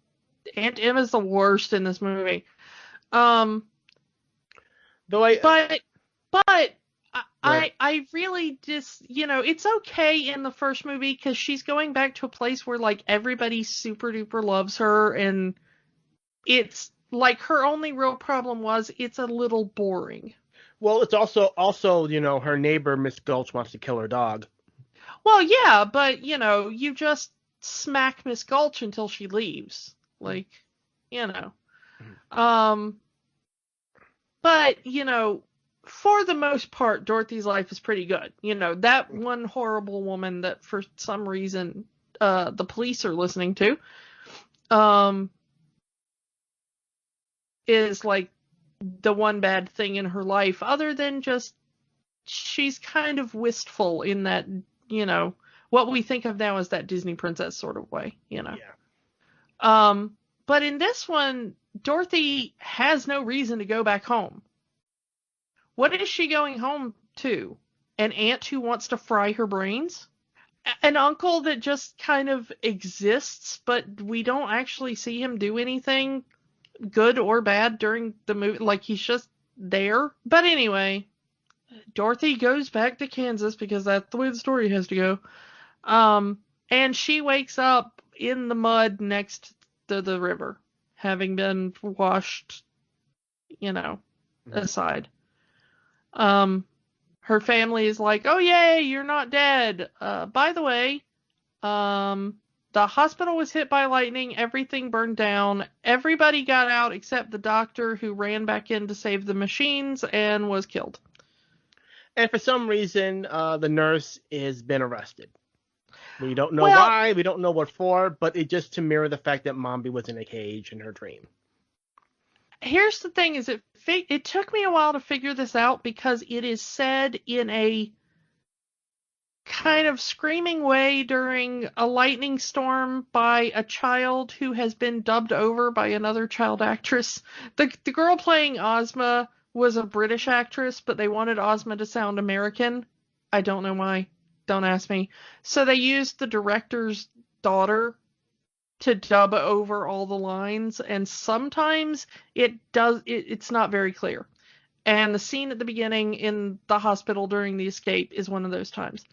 Aunt Em is the worst in this movie. Though But right. I really just, it's okay in the first movie because she's going back to a place where like everybody super duper loves her, and it's like her only real problem was it's a little boring. Well, it's also her neighbor Miss Gulch wants to kill her dog. Well, yeah, but you just smack Miss Gulch until she leaves. Like, but for the most part, Dorothy's life is pretty good. That one horrible woman that for some reason the police are listening to is like the one bad thing in her life, other than just she's kind of wistful in that, what we think of now as that Disney princess sort of way, Yeah. But in this one, Dorothy has no reason to go back home. What is she going home to? An aunt who wants to fry her brains? An uncle that just kind of exists, but we don't actually see him do anything good or bad during the movie. Like, he's just there. But anyway, Dorothy goes back to Kansas because that's the way the story has to go. And she wakes up in the mud next to the river, having been washed, aside. Her family is like, oh, yay, you're not dead. By the way, the hospital was hit by lightning. Everything burned down. Everybody got out except the doctor, who ran back in to save the machines and was killed. And for some reason, the nurse has been arrested. We don't know why. We don't know what for, but it just to mirror the fact that Mombi was in a cage in her dream. Here's the thing: is it took me a while to figure this out, because it is said in a kind of screaming way during a lightning storm by a child who has been dubbed over by another child actress. The girl playing Ozma was a British actress, but they wanted Ozma to sound American. I don't know why. Don't ask me. So they used the director's daughter to dub over all the lines, and sometimes it's not very clear. And the scene at the beginning in the hospital during the escape is one of those times.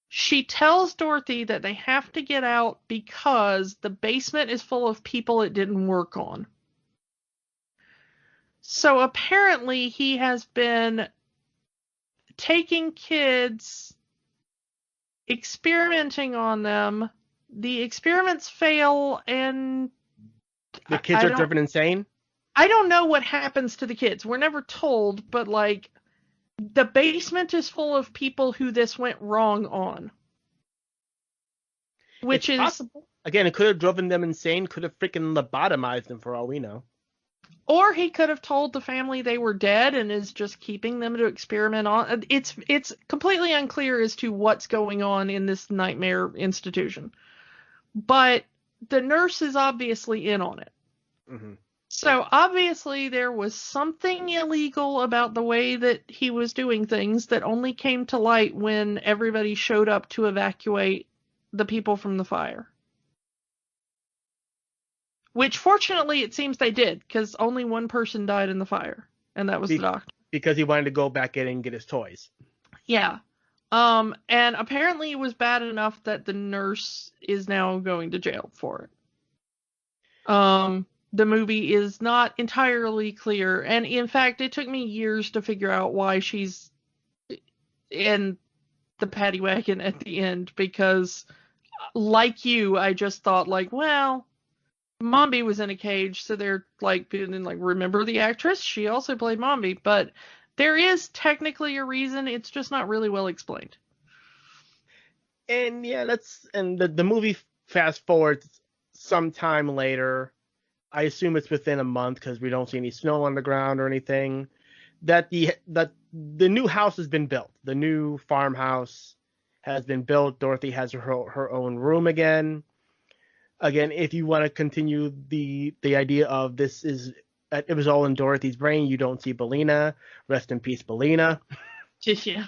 She tells Dorothy that they have to get out because the basement is full of people it didn't work on. So apparently he has been taking kids, experimenting on them. The experiments fail, and the kids are driven insane? I don't know what happens to the kids. We're never told, but the basement is full of people who this went wrong on. Which is possible. Again, it could have driven them insane, could have freaking lobotomized them for all we know. Or he could have told the family they were dead and is just keeping them to experiment on. It's completely unclear as to what's going on in this nightmare institution. But the nurse is obviously in on it. Mm-hmm. So obviously there was something illegal about the way that he was doing things that only came to light when everybody showed up to evacuate the people from the fire. Which fortunately it seems they did, because only one person died in the fire, and that was the doctor. Because he wanted to go back in and get his toys. Yeah. And apparently it was bad enough that the nurse is now going to jail for it. The movie is not entirely clear, and in fact, it took me years to figure out why she's in the paddy wagon at the end, because, like you, I just thought, well, Mombi was in a cage, so they're remember the actress? She also played Mombi, but there is technically a reason, it's just not really well explained. And yeah, the movie fast forwards sometime later. I assume it's within a month because we don't see any snow on the ground or anything. That the new house has been built. The new farmhouse has been built. Dorothy has her own room again. Again, if you want to continue the idea of it was all in Dorothy's brain, you don't see Bellina. Rest in peace, Bellina. Yeah.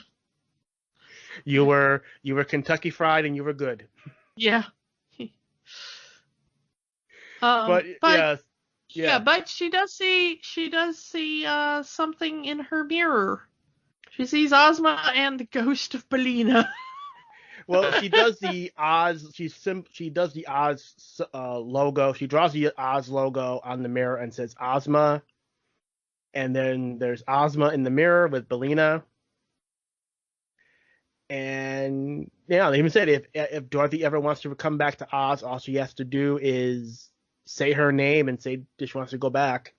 You were Kentucky Fried and you were good. Yeah. But she does see something in her mirror. She sees Ozma and the ghost of Bellina. Well, she does the Oz. She does the Oz logo. She draws the Oz logo on the mirror and says Ozma. And then there's Ozma in the mirror with Bellina. And yeah, they even said if Dorothy ever wants to come back to Oz, all she has to do is say her name and say she wants to go back.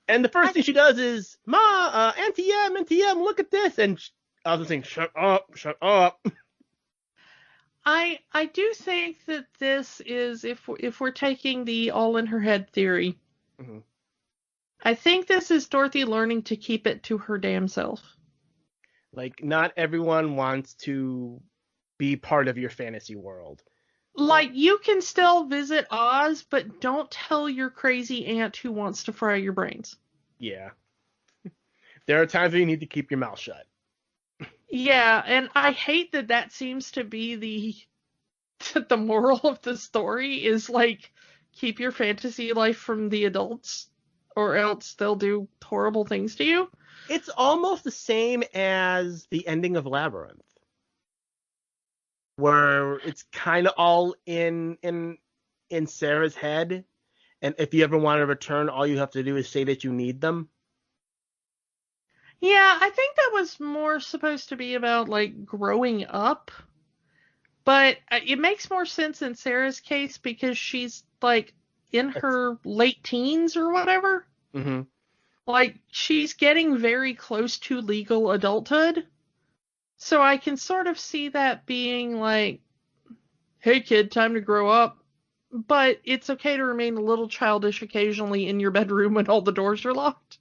And the first thing she does is, Auntie M, look at this. And I was saying, shut up. I do think that this is, if we're taking the all in her head theory, mm-hmm. I think this is Dorothy learning to keep it to her damn self. Not everyone wants to be part of your fantasy world. You can still visit Oz, but don't tell your crazy aunt who wants to fry your brains. Yeah. There are times when you need to keep your mouth shut. Yeah, and I hate that seems to be the moral of the story is, keep your fantasy life from the adults, or else they'll do horrible things to you. It's almost the same as the ending of Labyrinth. where it's kind of all in Sarah's head, and if you ever want to return, all you have to do is say that you need them. Yeah, I think that was more supposed to be about like growing up, but it makes more sense in Sarah's case because she's like in her late teens or whatever. Mm-hmm. Like she's getting very close to legal adulthood. So I can sort of see that being like, hey kid, time to grow up. But it's okay to remain a little childish occasionally in your bedroom when all the doors are locked.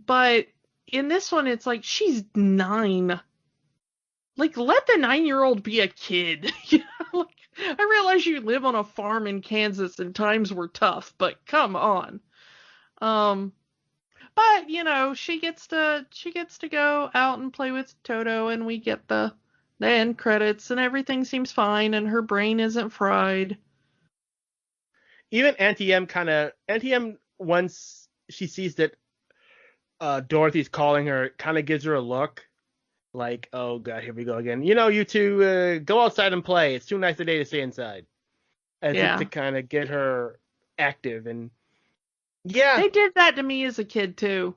But in this one, it's like she's 9. Like, let the 9-year-old be a kid. Like, I realize you live on a farm in Kansas and times were tough, but come on. But she gets to go out and play with Toto, and we get the end credits, and everything seems fine, and her brain isn't fried. Even Auntie M, once she sees that Dorothy's calling her, kind of gives her a look like, oh god, here we go again. You two go outside and play. It's too nice a day to stay inside. As if to kind of get her active. And yeah, they did that to me as a kid too.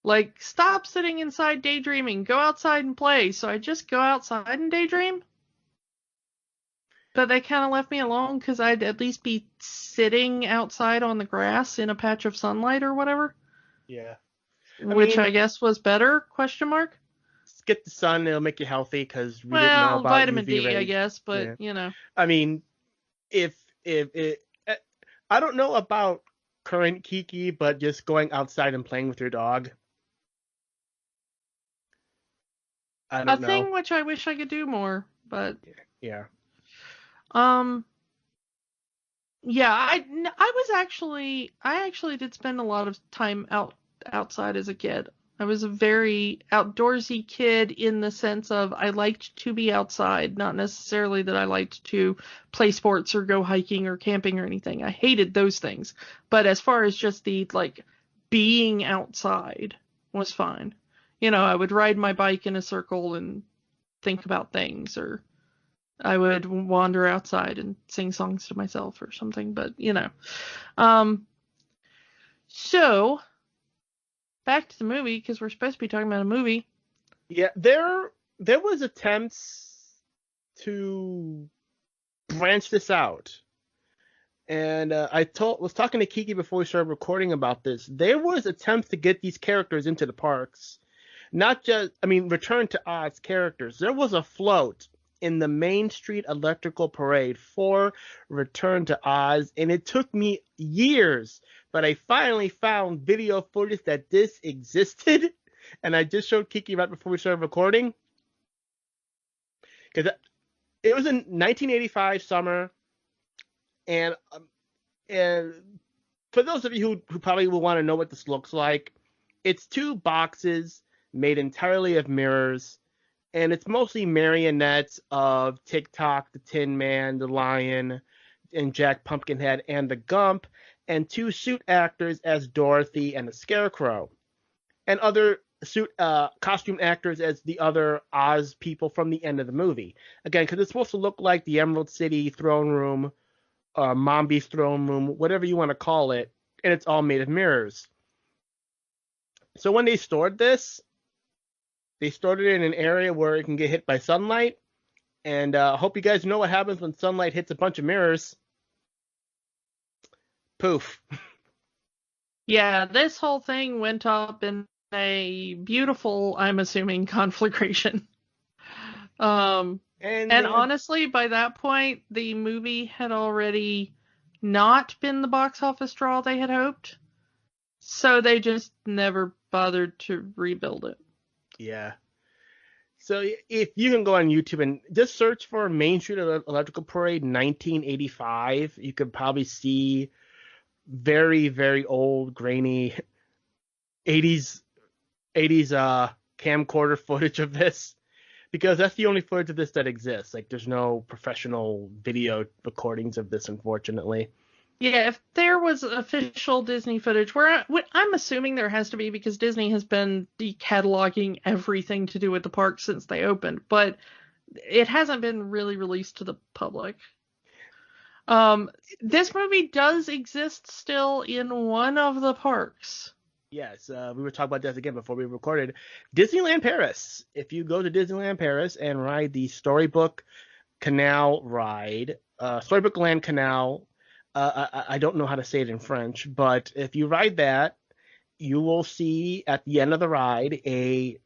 Like, stop sitting inside daydreaming. Go outside and play. So I just go outside and daydream. But they kind of left me alone because I'd at least be sitting outside on the grass in a patch of sunlight or whatever. Yeah. I guess was better, ? Get the sun, it'll make you healthy, because we didn't know about vitamin UV D, rays. I guess, but, I mean, if I don't know about current Kiki, but just going outside and playing with your dog. I don't know. A thing which I wish I could do more, but... Yeah. Yeah, I actually did spend a lot of time outside as a kid. I was a very outdoorsy kid in the sense of I liked to be outside, not necessarily that I liked to play sports or go hiking or camping or anything. I hated those things. But as far as just the, like, being outside was fine. I would ride my bike in a circle and think about things, or I would wander outside and sing songs to myself or something, but, So, back to the movie, because we're supposed to be talking about a movie. Yeah, there was attempts to branch this out. And I was talking to Kiki before we started recording about this. There was attempts to get these characters into the parks. Not just, Return to Oz characters. There was a float in the Main Street Electrical Parade for Return to Oz, and it took me years, but I finally found video footage that this existed, and I just showed Kiki right before we started recording. Because it was in 1985 summer, and for those of you who probably will want to know what this looks like, it's 2 boxes made entirely of mirrors, and it's mostly marionettes of TikTok, the Tin Man, the Lion, and Jack Pumpkinhead, and the Gump, and 2 suit actors as Dorothy and the Scarecrow, and other costume actors as the other Oz people from the end of the movie. Again, because it's supposed to look like the Emerald City throne room, Mombi's throne room, whatever you want to call it, and it's all made of mirrors. So when they stored this, they stored it in an area where it can get hit by sunlight, and I hope you guys know what happens when sunlight hits a bunch of mirrors. Poof. Yeah, this whole thing went up in a beautiful, I'm assuming, conflagration. And honestly, by that point, the movie had already not been the box office draw they had hoped. So they just never bothered to rebuild it. Yeah. So if you can go on YouTube and just search for Main Street Electrical Parade 1985, you could probably see very, very old, grainy 80s camcorder footage of this, because that's the only footage of this that exists. Like, there's no professional video recordings of this, unfortunately. Yeah, if there was official Disney footage, I'm assuming there has to be because Disney has been decataloguing everything to do with the park since they opened, but it hasn't been really released to the public. This movie does exist still in one of the parks. Yes, we were talking about this again before we recorded. Disneyland Paris. If you go to Disneyland Paris and ride the Storybook Canal ride, Storybook Land Canal, I don't know how to say it in French, but if you ride that, you will see at the end of the ride a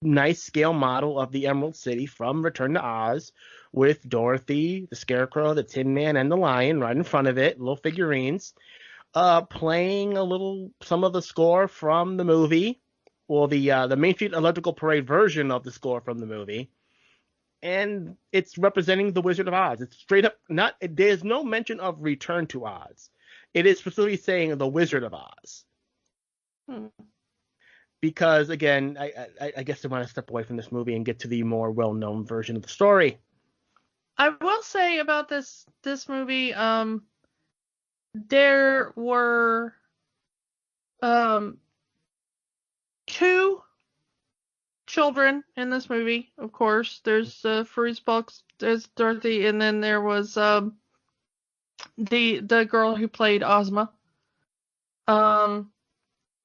nice scale model of the Emerald City from Return to Oz with Dorothy, the Scarecrow, the Tin Man, and the Lion right in front of it, little figurines, playing some of the score from the movie, or the Main Street Electrical Parade version of the score from the movie. And it's representing the Wizard of Oz. It's straight up there's no mention of Return to Oz. It is specifically saying the Wizard of Oz. Because again, I guess they want to step away from this movie and get to the more well-known version of the story. I will say about this movie, there were two children in this movie, of course. There's Fruits Box, there's Dorothy, and then there was the girl who played Ozma.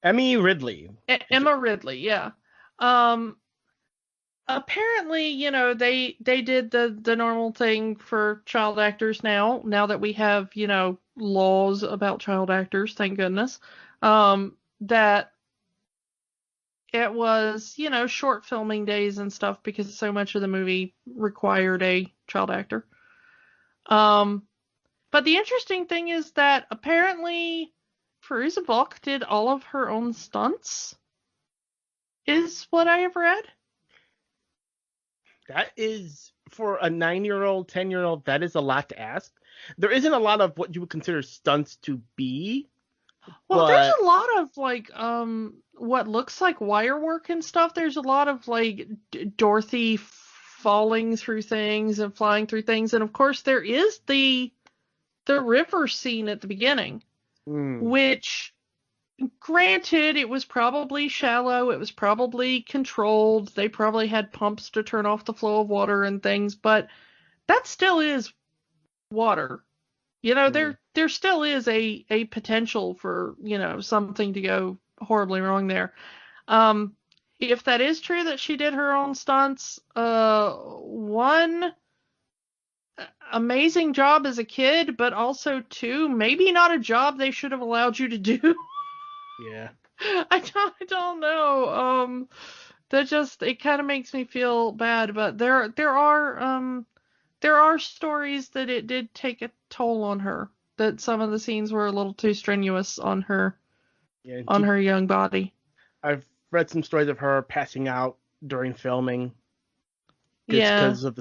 Emmy Ridley. Emma Ridley, yeah. Apparently, they did the normal thing for child actors now that we have, laws about child actors, thank goodness. That it was, short filming days and stuff because so much of the movie required a child actor. But the interesting thing is that apparently Fairuza Balk did all of her own stunts, is what I have read. That is, for a 9-year-old, 10-year-old, that is a lot to ask. There isn't a lot of what you would consider stunts to be. Well, there's a lot of, what looks like wire work and stuff. There's a lot of, Dorothy falling through things and flying through things. And, of course, there is the river scene at the beginning, which, granted, it was probably shallow. It was probably controlled. They probably had pumps to turn off the flow of water and things. But that still is water. There still is a potential for, something to go horribly wrong there. If that is true that she did her own stunts, one, amazing job as a kid, but also two, maybe not a job they should have allowed you to do. Yeah. I don't know. It kind of makes me feel bad, but there are stories that it did take a toll on her, that some of the scenes were a little too strenuous on her, her young body. I've read some stories of her passing out during filming. Yeah. Because of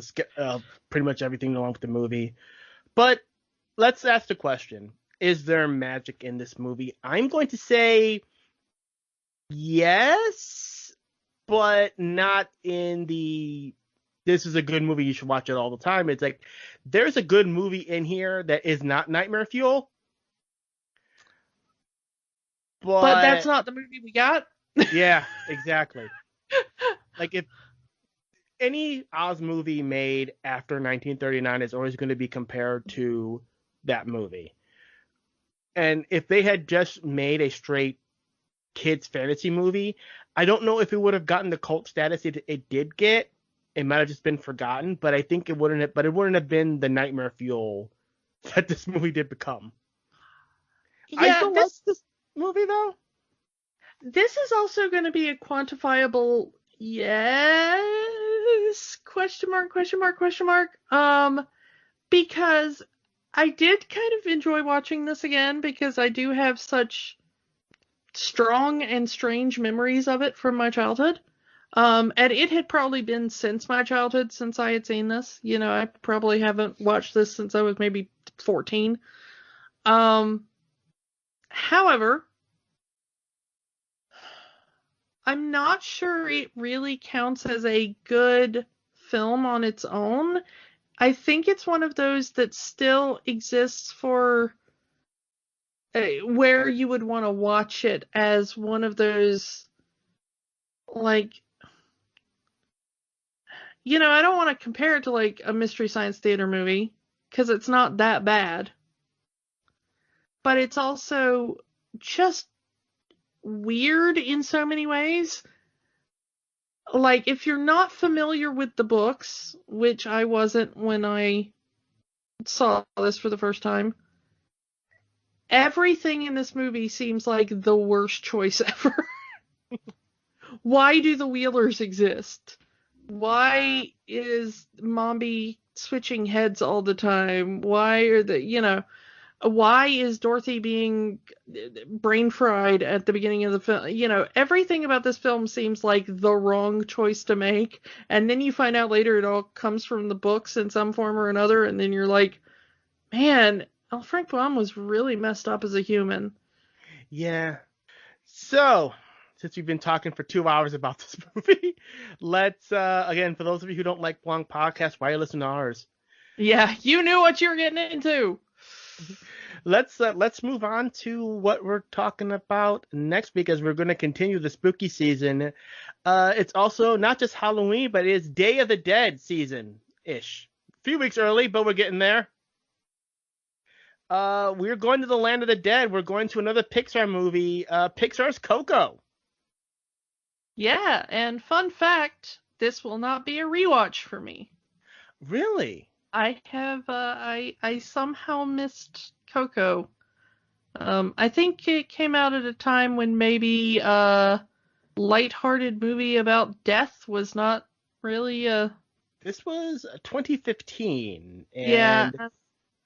pretty much everything along with the movie. But let's ask the question. Is there magic in this movie? I'm going to say yes, but not in the this is a good movie, you should watch it all the time. It's like, there's a good movie in here that is not Nightmare Fuel. But that's not the movie we got. Yeah, exactly. Like, if any Oz movie made after 1939 is always going to be compared to that movie. And if they had just made a straight kids fantasy movie, I don't know if it would have gotten the cult status it did get. It might have just been forgotten, but I think it wouldn't have been the Nightmare Fuel that this movie did become. Yeah, I still like this movie though. This is also going to be a quantifiable yes, question mark. Because I did kind of enjoy watching this again because I do have such strong and strange memories of it from my childhood. And it had probably been since my childhood since I had seen this. I probably haven't watched this since I was maybe 14. However, I'm not sure it really counts as a good film on its own. I think it's one of those that still exists for where you would want to watch it as one of those, like, I don't want to compare it to like a Mystery Science Theater movie because it's not that bad, but it's also just weird in so many ways. Like, if you're not familiar with the books, which I wasn't when I saw this for the first time, everything in this movie seems like the worst choice ever. Why do the Wheelers exist? Why is Mombi switching heads all the time? Why are why is Dorothy being brain fried at the beginning of the film? Everything about this film seems like the wrong choice to make. And then you find out later it all comes from the books in some form or another. And then you're like, man, Frank Baum was really messed up as a human. Yeah. So, since we've been talking for 2 hours about this movie, let's, again, for those of you who don't like long podcasts, why are you listening to ours? Yeah, you knew what you were getting into. Let's move on to what we're talking about next week, as we're going to continue the spooky season. It's also not just Halloween, but it is Day of the Dead season-ish. A few weeks early, but we're getting there. We're going to the land of the dead. We're going to another Pixar movie, Pixar's Coco. Yeah, and fun fact, this will not be a rewatch for me. Really? I have, I somehow missed Coco. I think it came out at a time when maybe a lighthearted movie about death was not really This was 2015. And yeah.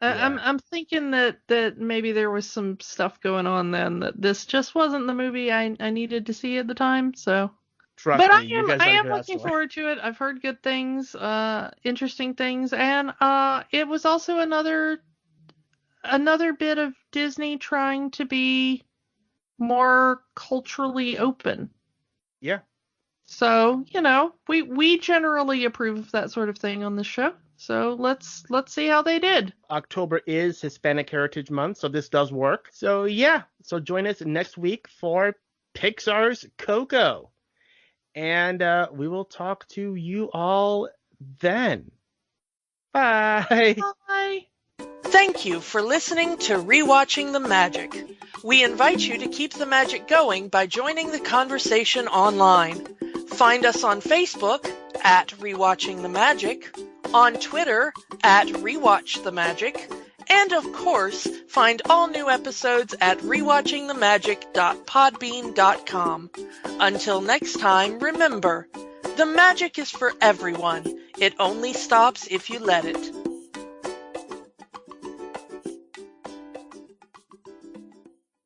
I'm thinking that maybe there was some stuff going on then, that this just wasn't the movie I needed to see at the time, so. Trust but me, I am looking forward to it. I've heard good things, interesting things, and it was also another bit of Disney trying to be more culturally open. Yeah. So, we generally approve of that sort of thing on this show. So let's see how they did. October is Hispanic Heritage Month, so this does work. So yeah, so join us next week for Pixar's Coco. And we will talk to you all then. Bye. Bye. Thank you for listening to Rewatching the Magic. We invite you to keep the magic going by joining the conversation online. Find us on Facebook at Rewatching the Magic, on Twitter at Rewatch the Magic, and of course, find all new episodes at rewatchingthemagic.podbean.com. Until next time, remember, the magic is for everyone. It only stops if you let it.